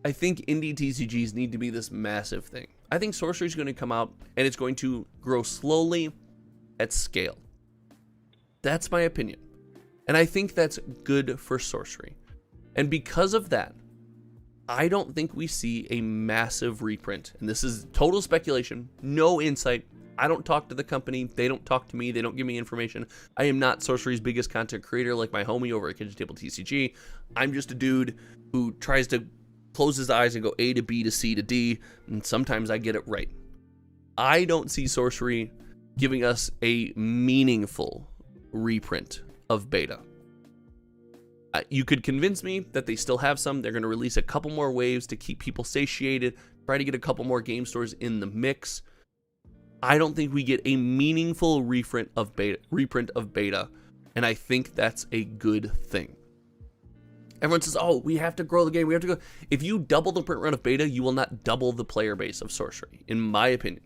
Speaker 1: I think indie TCGs need to be this massive thing. I think Sorcery is going to come out and it's going to grow slowly at scale. That's my opinion. And I think that's good for Sorcery. And because of that, I don't think we see a massive reprint. And this is total speculation, no insight. I don't talk to the company. They don't talk to me. They don't give me information. I am not Sorcery's biggest content creator like my homie over at Kitchen Table TCG. I'm just a dude who tries to close his eyes and go A to B to C to D. And sometimes I get it right. I don't see Sorcery giving us a meaningful reprint of beta. You could convince me that they still have some. They're going to release a couple more waves to keep people satiated, try to get a couple more game stores in the mix. I don't think we get a meaningful reprint of beta, and I think that's a good thing. Everyone says, oh, we have to grow the game. We have to go. If you double the print run of beta, you will not double the player base of Sorcery, in my opinion.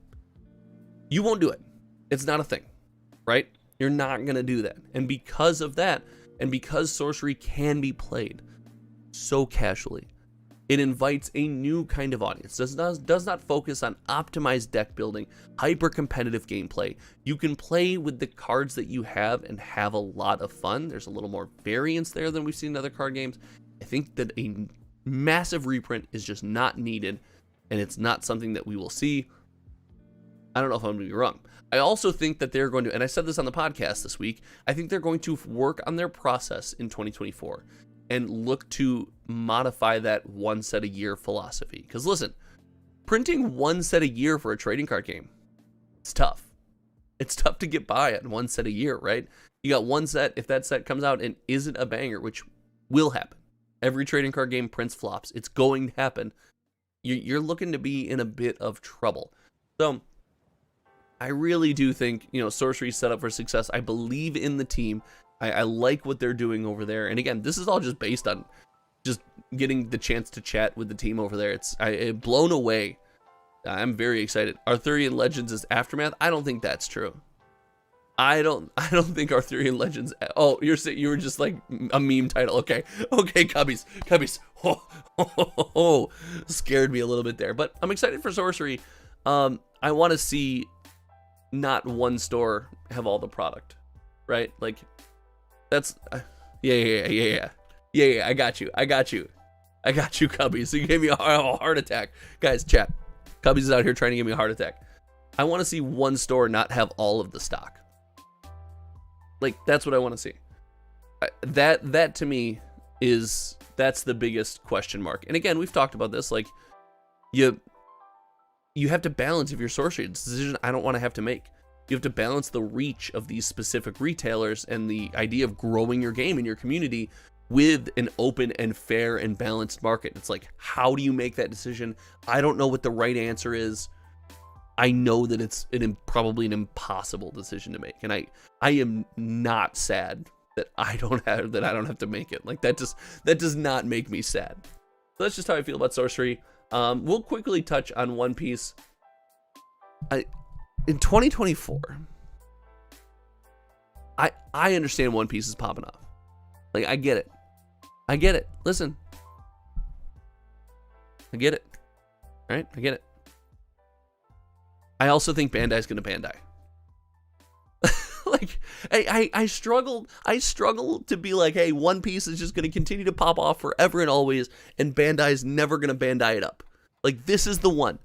Speaker 1: You won't do it. It's not a thing, right? You're not going to do that. And because of that, and because Sorcery can be played so casually, it invites a new kind of audience. Does not focus on optimized deck building, hyper competitive gameplay. You can play with the cards that you have and have a lot of fun. There's a little more variance there than we've seen in other card games. I think that a massive reprint is just not needed, and it's not something that we will see. I don't know if I'm going to be wrong. I also think that they're going to, and I said this on the podcast this week, I think they're going to work on their process in 2024 and look to modify that one set a year philosophy. Because listen, printing one set a year for a trading card game, it's tough. It's tough to get by on one set a year, right? You got one set, if that set comes out and isn't a banger, which will happen. Every trading card game prints flops. It's going to happen. You're looking to be in a bit of trouble. So I really do think, Sorcery's set up for success. I believe in the team. I like what they're doing over there. And again, this is all just based on just getting the chance to chat with the team over there. I'm blown away. I'm very excited. Arthurian Legends is Aftermath. I don't think that's true. I don't think Arthurian Legends. Oh, you were just like a meme title. Okay, Cubbies. Oh, scared me a little bit there. But I'm excited for Sorcery. I want to see not one store have all the product, right? Like, that's yeah. I got you, Cubbies. So you gave me a heart attack, guys. Chat. Cubbies is out here trying to give me a heart attack. I want to see one store not have all of the stock. Like, that's what I want to see. That to me that's the biggest question mark. And again, we've talked about this. Like, you have to balance if you're Sorcery. It's a decision I don't want to have to make. You have to balance the reach of these specific retailers and the idea of growing your game in your community with an open and fair and balanced market. It's like, how do you make that decision? I don't know what the right answer is. I know that it's probably an impossible decision to make, and I am not sad that I don't have to make it. Like, that does not make me sad. So that's just how I feel about Sorcery. We'll quickly touch on One Piece. In 2024, I understand One Piece is popping off. Like, I get it. Listen, I get it. Right? I get it. I also think Bandai's going to Bandai. Like, I struggle to be like, hey, One Piece is just going to continue to pop off forever and always, and Bandai's never going to Bandai it up. Like, this is the one.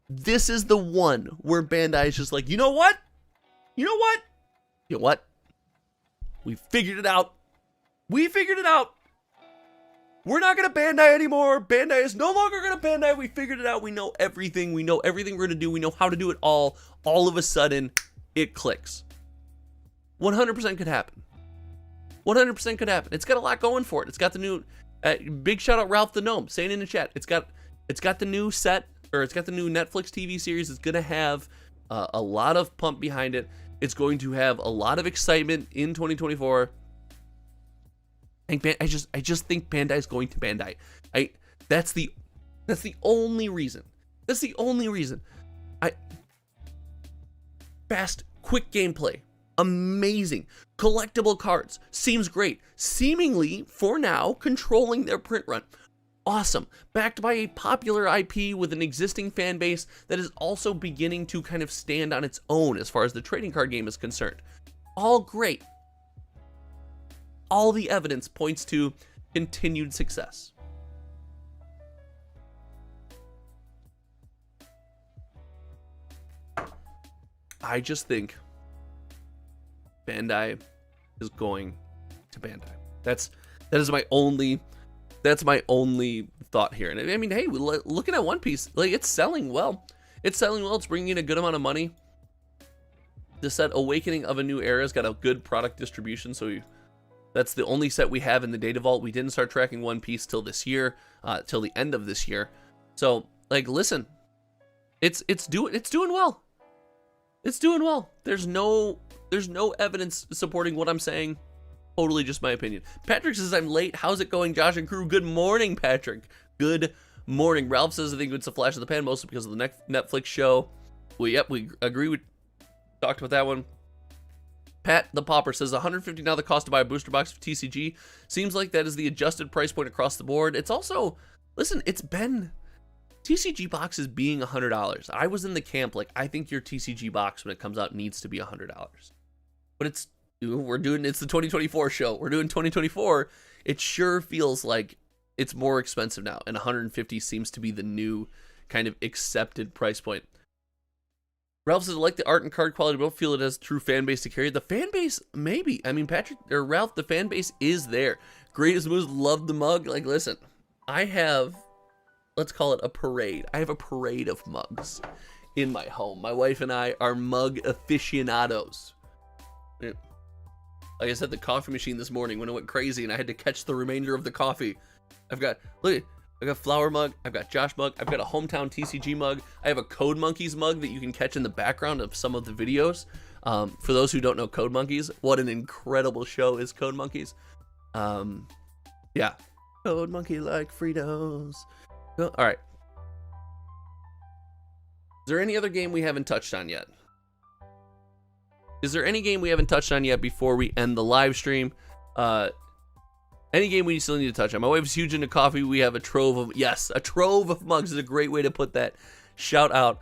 Speaker 1: This is the one where Bandai is just like, you know what? We figured it out. We're not going to Bandai anymore. Bandai is no longer going to Bandai. We figured it out. We know everything. We know everything we're going to do. We know how to do it all. All of a sudden, it clicks. 100% could happen. 100% could happen. It's got a lot going for it. It's got the new, big shout out Ralph the Gnome saying in the chat. It's got the new set, or it's got the new Netflix TV series. It's going to have a lot of pump behind it. It's going to have a lot of excitement in 2024. I just think Bandai is going to Bandai. That's the only reason. That's the only reason. Fast, quick gameplay, amazing, collectible cards, seems great. Seemingly, for now, controlling their print run. Awesome. Backed by a popular IP with an existing fan base that is also beginning to kind of stand on its own as far as the trading card game is concerned. All great. All the evidence points to continued success. I just think Bandai is going to Bandai. That's my only thought here. And I mean, hey, looking at One Piece, like, it's selling well. It's selling well. It's bringing in a good amount of money. The set Awakening of a New Era has got a good product distribution, so that's the only set we have in the data vault. We didn't start tracking One Piece till this year, till the end of this year. So, like, listen, it's doing well. It's doing well. There's no evidence supporting what I'm saying. Totally just my opinion. Patrick says I'm late. How's it going, Josh and crew? Good morning, Patrick. Good morning. Ralph says I think it's a flash in the pan, mostly because of the Netflix show. Well, yep, we agree. We talked about that one. Pat the Popper says 150 now the cost to buy a booster box of TCG. Seems like that is the adjusted price point across the board. It's also, listen, it's been TCG boxes being $100. I was in the camp like I think your TCG box when it comes out needs to be $100. But it's the 2024 show. We're doing 2024. It sure feels like it's more expensive now, and 150 seems to be the new kind of accepted price point. Ralph says, I like the art and card quality, but don't feel it has true fan base to carry. The fan base, maybe. I mean, Patrick or Ralph, the fan base is there. Greatest moves, love the mug. Like, listen, I have, let's call it a parade. I have a parade of mugs in my home. My wife and I are mug aficionados. Like I said, the coffee machine this morning when it went crazy and I had to catch the remainder of the coffee. I've got, look, I've got Flower mug, I've got Josh mug, I've got a Hometown TCG mug, I have a Code Monkeys mug that you can catch in the background of some of the videos. For those who don't know Code Monkeys, what an incredible show is Code Monkeys. Yeah. Code Monkey like Fritos. All right. Is there any other game we haven't touched on yet? Is there any game we haven't touched on yet before we end the live stream? Any game we still need to touch on. My wife's huge into coffee. We have a trove of, yes, a trove of mugs is a great way to put that. Shout out.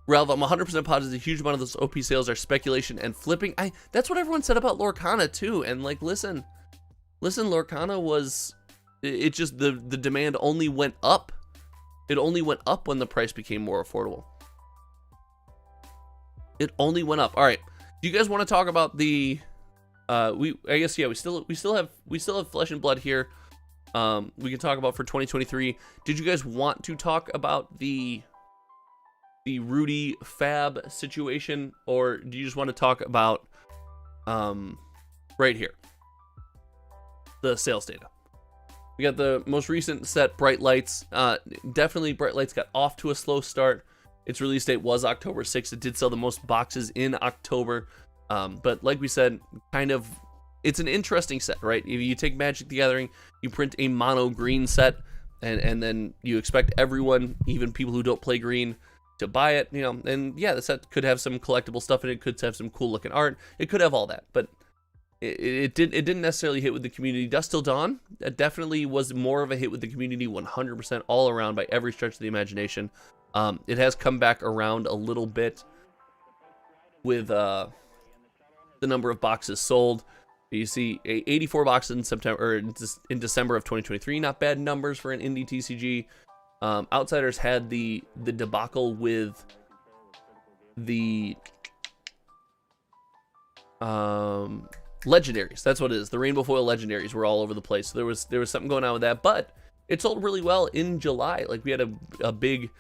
Speaker 1: Ralph, I'm 100% positive a huge amount of those OP sales are speculation and flipping. That's what everyone said about Lorcana too. And like, listen, Lorcana was, it just, the demand only went up. It only went up when the price became more affordable. It only went up. All right. Do you guys want to talk about the, I guess, yeah, we still have Flesh and Blood here. We can talk about for 2023. Did you guys want to talk about the Rudy Fab situation, or do you just want to talk about right here, the sales data? We got the most recent set, Bright Lights. Definitely Bright Lights got off to a slow start. Its release date was October 6th. It did sell the most boxes in October. But like we said, kind of, it's an interesting set, right? If you take Magic the Gathering, you print a mono green set, and then you expect everyone, even people who don't play green, to buy it, you know, and yeah, the set could have some collectible stuff in it, could have some cool looking art, it could have all that, but it didn't necessarily hit with the community. Dusk Till Dawn, that definitely was more of a hit with the community, 100% all around by every stretch of the imagination. It has come back around a little bit with the number of boxes sold. You see 84 boxes in September, or in December of 2023. Not bad numbers for an indie TCG. Outsiders had the debacle with the legendaries. That's what it is. The rainbow foil legendaries were all over the place. So there was something going on with that, but it sold really well in July. Like, we had a big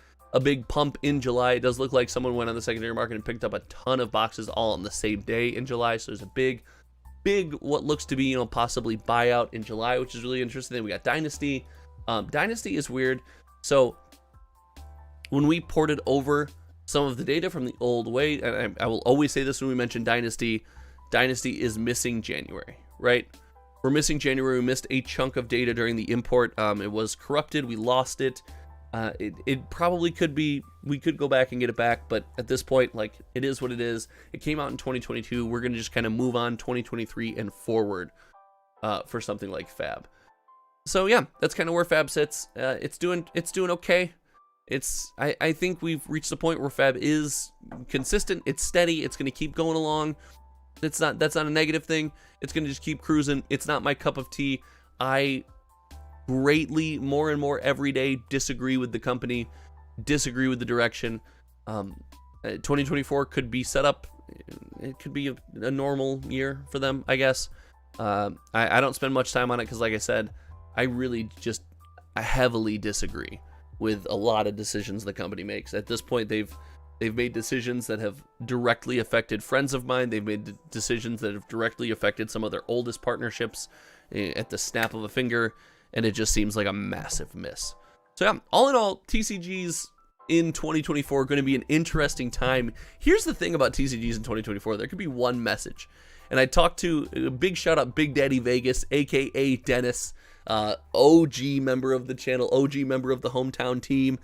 Speaker 1: pump in July. It does look like someone went on the secondary market and picked up a ton of boxes all on the same day in July. So there's a big what looks to be, you know, possibly buyout in July, which is really interesting. Then we got Dynasty. Dynasty is weird. So when we ported over some of the data from the old way, and I will always say this when we mention Dynasty is missing January, right? We're missing January. We missed a chunk of data during the import. It was corrupted. We lost it. It probably could be, we could go back and get it back, but at this point, like, it is what it is. It came out in 2022. We're going to just kind of move on 2023 and forward for something like Fab. So yeah, that's kind of where Fab sits. It's doing okay. I think we've reached the point where Fab is consistent. It's steady. It's going to keep going along. That's not a negative thing. It's going to just keep cruising. It's not my cup of tea. I greatly, more and more every day, disagree with the company, disagree with the direction. 2024 could be set up. It could be a normal year for them, I guess. I don't spend much time on it because, like I said, I really just heavily disagree with a lot of decisions the company makes. At this point, they've made decisions that have directly affected friends of mine. They've made decisions that have directly affected some of their oldest partnerships at the snap of a finger, and it just seems like a massive miss. So yeah, all in all, TCGs in 2024 are going to be an interesting time. Here's the thing about TCGs in 2024. There could be one message. And I talked to a big shout out Big Daddy Vegas, aka Dennis, OG member of the channel, OG member of the hometown team.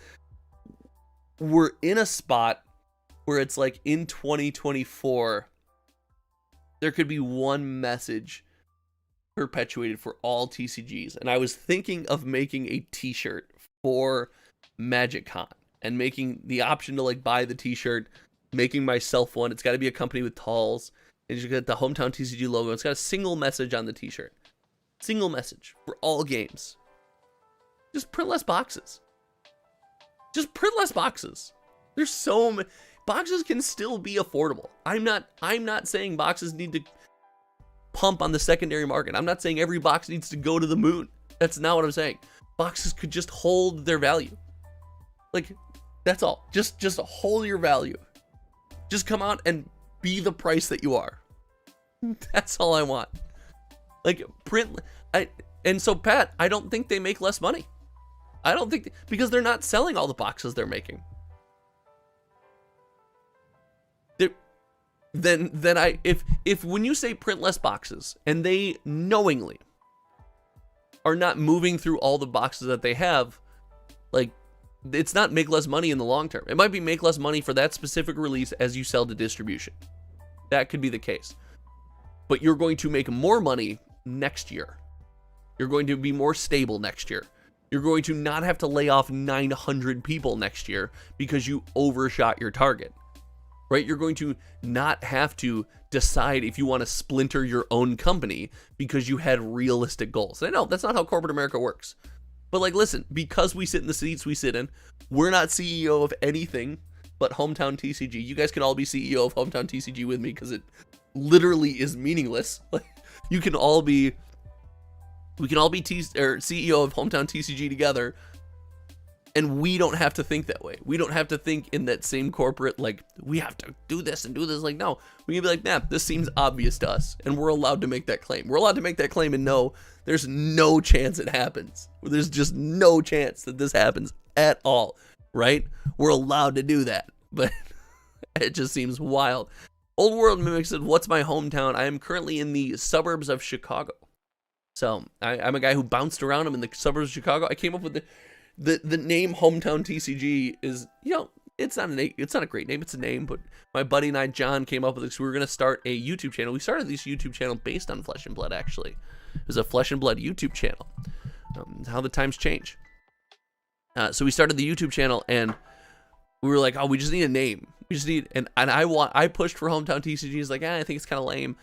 Speaker 1: We're in a spot where it's like in 2024, there could be one message perpetuated for all TCGs. And I was thinking of making a t-shirt for MagicCon and making the option to like buy the t-shirt, making myself one. It's got to be a company with talls. And you get the hometown TCG logo. It's got a single message on the t-shirt. Single message for all games. Just print less boxes. Just print less boxes. There's so many. Boxes can still be affordable. I'm not saying boxes need to pump on the secondary market. I'm not saying every box needs to go to the moon. That's not what I'm saying. Boxes could just hold their value. Like, that's all. Just hold your value. Just come out and be the price that you are. That's all I want. Like, print. And so, Pat, I don't think they make less money. I don't think, because they're not selling all the boxes they're making. If when you say print less boxes and they knowingly are not moving through all the boxes that they have, like, it's not make less money in the long term. It might be make less money for that specific release as you sell to distribution. That could be the case. But you're going to make more money next year. You're going to be more stable next year. You're going to not have to lay off 900 people next year because you overshot your target. Right? You're going to not have to decide if you want to splinter your own company because you had realistic goals. And I know that's not how corporate America works. But like, listen, because we sit in the seats we sit in, we're not CEO of anything but Hometown TCG. You guys can all be CEO of Hometown TCG with me because it literally is meaningless. Like, we can all be CEO of Hometown TCG together, and we don't have to think that way. We don't have to think in that same corporate, like, we have to do this and do this. Like, no, we can be like, nah, this seems obvious to us, and we're allowed to make that claim. We're allowed to make that claim and know there's no chance it happens. There's just no chance that this happens at all, right? We're allowed to do that, but it just seems wild. Old World Mimic said, what's my hometown? I am currently in the suburbs of Chicago. So I'm a guy who bounced around. I'm in the suburbs of Chicago. I came up with the name Hometown TCG is, you know, it's not a great name. It's a name, but my buddy and I, John, came up with it. So we were going to start a YouTube channel. We started this YouTube channel based on Flesh and Blood, actually. It was a Flesh and Blood YouTube channel. How the times change. So we started the YouTube channel, and we were like, oh, we just need a name. We just need, and I pushed for Hometown TCG. He's like, I think it's kind of lame.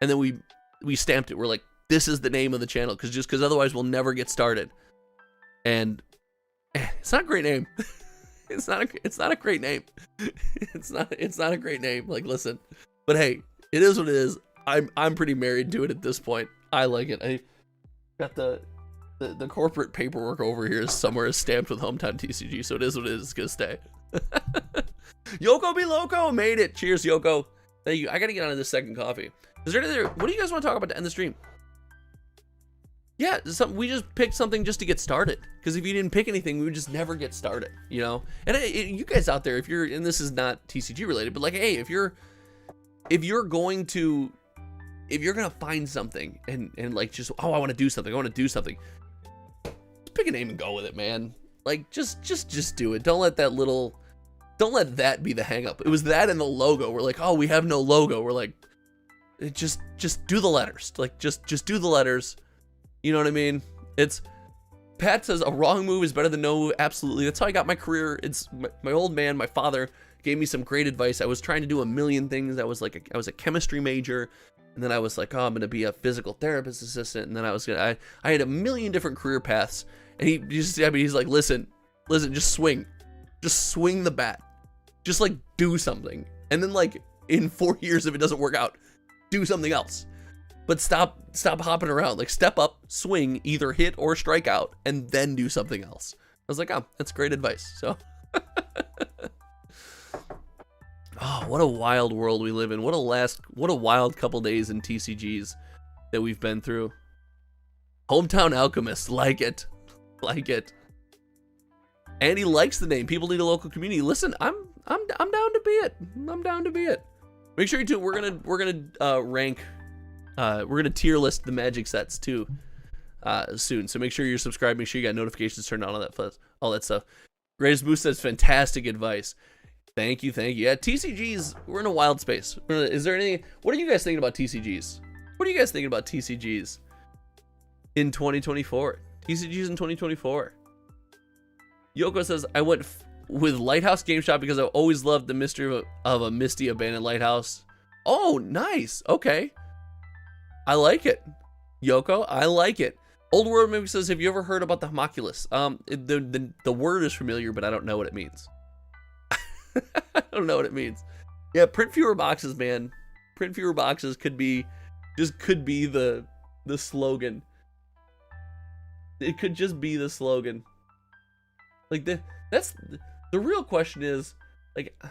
Speaker 1: And then we stamped it. We're like, this is the name of the channel, because otherwise we'll never get started. And it's not a great name. It's not a great name. It's not a great name. Like, listen, but hey, it is what it is. I'm pretty married to it at this point. I like it. I got the corporate paperwork over here somewhere is stamped with Hometown TCG, so it is what it is. It's gonna stay. Yoko Be Loco made it. Cheers, Yoko. Thank you. I gotta get on to this second coffee. Is there anything? What do you guys want to talk about to end the stream? Yeah, we just picked something just to get started. Because if you didn't pick anything, we would just never get started, you know? And you guys out there, if you're, and this is not TCG related, but like, hey, if you're going to find something and like just, oh, I want to do something, just pick a name and go with it, man. Like, just do it. Don't let that be the hang up. It was that in the logo. We're like, oh, we have no logo. We're like, just do the letters. Like, just do the letters. You know what I mean? Pat says a wrong move is better than no move. Absolutely. That's how I got my career. It's my old man, my father, gave me some great advice. I was trying to do a million things. I was a chemistry major, and then I was like, oh, I'm gonna be a physical therapist assistant, and then I had a million different career paths. And he's like, listen, just swing the bat, just like do something, and then like in 4 years, if it doesn't work out, do something else. But stop hopping around. Like, step up, swing, either hit or strike out, and then do something else. was like, oh, that's great advice. So, oh, what a wild world we live in. What a wild couple days in TCGs that we've been through. Hometown Alchemist, like it. And he likes the name. People need a local community. Listen, I'm down to be it. I'm down to be it. Make sure you do. We're gonna rank. We're gonna tier list the Magic sets too soon. So make sure you're subscribed. Make sure you got notifications turned on, all that stuff. Greatest Boost says fantastic advice. Thank you. Yeah, TCGs. We're in a wild space. Is there any? What are you guys thinking about TCGs? What are you guys thinking about TCGs in 2024? TCGs in 2024. Yoko says, I went with Lighthouse Game Shop because I've always loved the mystery of a misty abandoned lighthouse. Oh, nice. Okay. I like it. Yoko, I like it. Old World Movie says, have you ever heard about the homunculus? The word is familiar, but I don't know what it means. I don't know what it means. Yeah, print fewer boxes, man. Print fewer boxes could be the slogan. It could just be the slogan. Like that's the real question is, like, how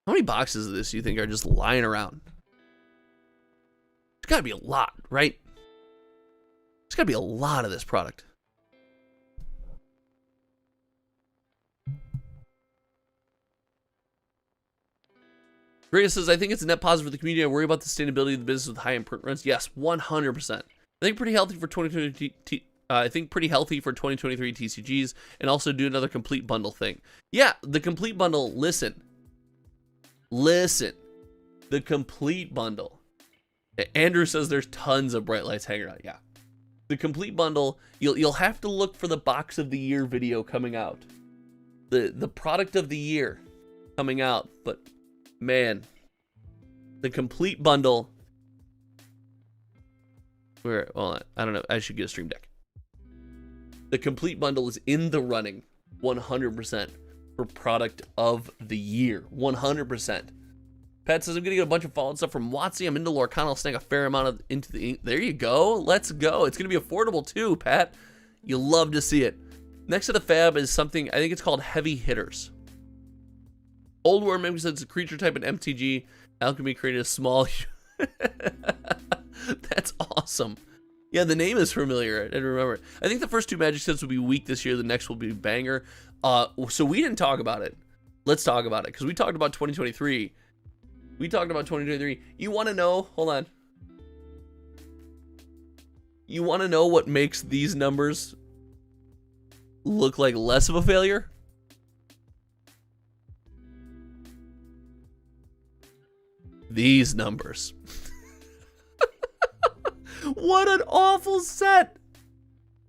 Speaker 1: many boxes of this do you think are just lying around? There's gotta be a lot, right? There's gotta be a lot of this product. Rhea says, I think it's a net positive for the community. I worry about the sustainability of the business with high-end print runs. Yes, 100%. I think pretty healthy for 2020. I think pretty healthy for 2023 TCGs, and also do another complete bundle thing. Yeah, the complete bundle. Listen. The complete bundle. Andrew says there's tons of bright lights hanging out. Yeah, the complete bundle. You'll have to look for the box of the year video coming out. The product of the year coming out. But man, the complete bundle. Well, I don't know. I should get a stream deck. The complete bundle is in the running 100% for product of the year. 100%. Pat says, I'm going to get a bunch of Fallout stuff from Watsy. I'm into Lorcana. I'll snag a fair amount into the ink. There you go. Let's go. It's going to be affordable too, Pat. You'll love to see it. Next to the fab is something, I think it's called Heavy Hitters. Old War Member says it's a creature type in MTG. Alchemy created a small... That's awesome. Yeah, the name is familiar. I didn't remember it. I think the first two Magic sets will be weak this year. The next will be banger. So we didn't talk about it. Let's talk about it, because we talked about 2023. You want to know? Hold on. You want to know what makes these numbers look like less of a failure? These numbers. What an awful set.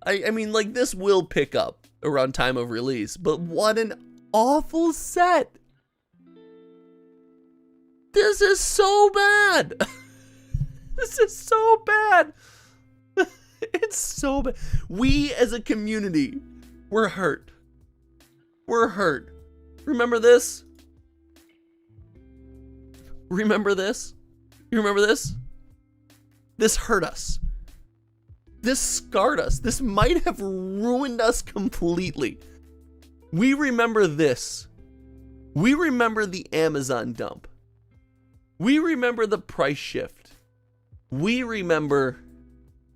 Speaker 1: I mean, like, this will pick up around time of release, but what an awful set. This is so bad. This is so bad. It's so bad. We as a community, we're hurt. We're hurt. Remember this? Remember this? You remember this? This hurt us. This scarred us. This might have ruined us completely. We remember this. We remember the Amazon dump. We remember the price shift. We remember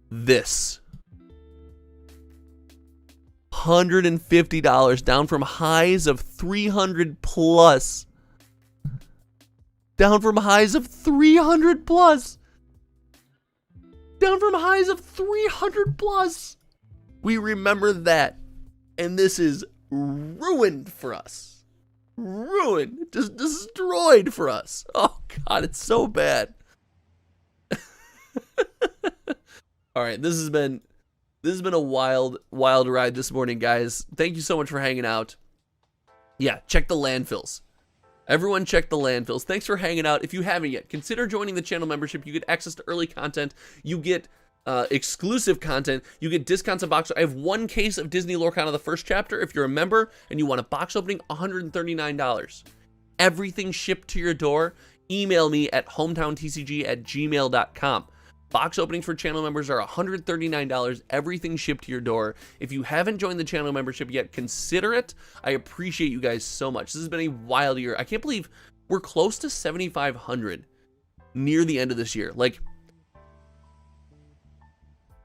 Speaker 1: this. $150 down from highs of 300 plus. Down from highs of 300 plus. Down from highs of 300 plus. We remember that. And this is ruined for us. Ruined. Just destroyed for us. Oh God, it's so bad. All right, this has been a wild ride this morning, guys. Thank you so much for hanging out. Yeah, check the landfills. Everyone check the landfills. Thanks for hanging out. If you haven't yet, consider joining the channel membership. You get access to early content. You get exclusive content. You get discounts on box. I have one case of Disney Lorcana, the first chapter. If you're a member and you want a box opening, $139. Everything shipped to your door. Email me at hometowntcg@gmail.com. Box openings for channel members are $139, everything shipped to your door. If you haven't joined the channel membership yet, consider it. I appreciate you guys so much. This has been a wild year. I can't believe we're close to 7,500 near the end of this year. Like,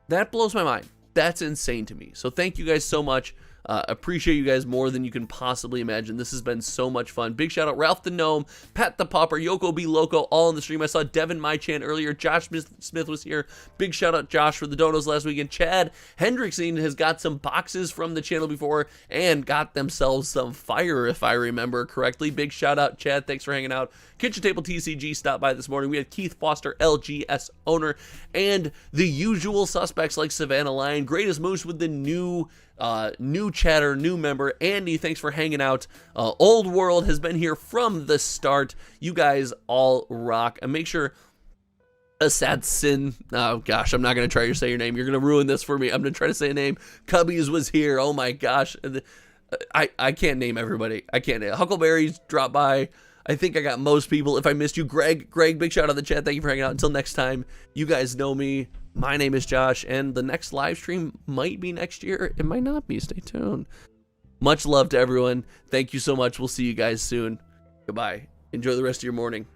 Speaker 1: that blows my mind. That's insane to me. So thank you guys so much. Appreciate you guys more than you can possibly imagine. This has been so much fun. Big shout out Ralph the Gnome, Pat the Pauper, Yoko B Loco, all in the stream. I saw Devin Mychan earlier. Josh Smith was here. Big shout out Josh for the donos last weekend. Chad Hendrickson has got some boxes from the channel before and got themselves some fire, if I remember correctly. Big shout out Chad. Thanks for hanging out. Kitchen Table TCG stopped by this morning. We had Keith Foster, LGS owner, and the usual suspects like Savannah Lion, Greatest Moose with the new chatter, new member. Andy, thanks for hanging out. Old World has been here from the start. You guys all rock. And make sure Assassin, oh gosh, I'm not going to try to say your name. You're going to ruin this for me. I'm going to try to say a name. Cubbies was here. Oh my gosh. I can't name everybody. I can't. Huckleberries dropped by. I think I got most people. If I missed you, Greg, big shout out in the chat. Thank you for hanging out. Until next time, you guys know me. My name is Josh, and the next live stream might be next year. It might not be. Stay tuned. Much love to everyone. Thank you so much. We'll see you guys soon. Goodbye. Enjoy the rest of your morning.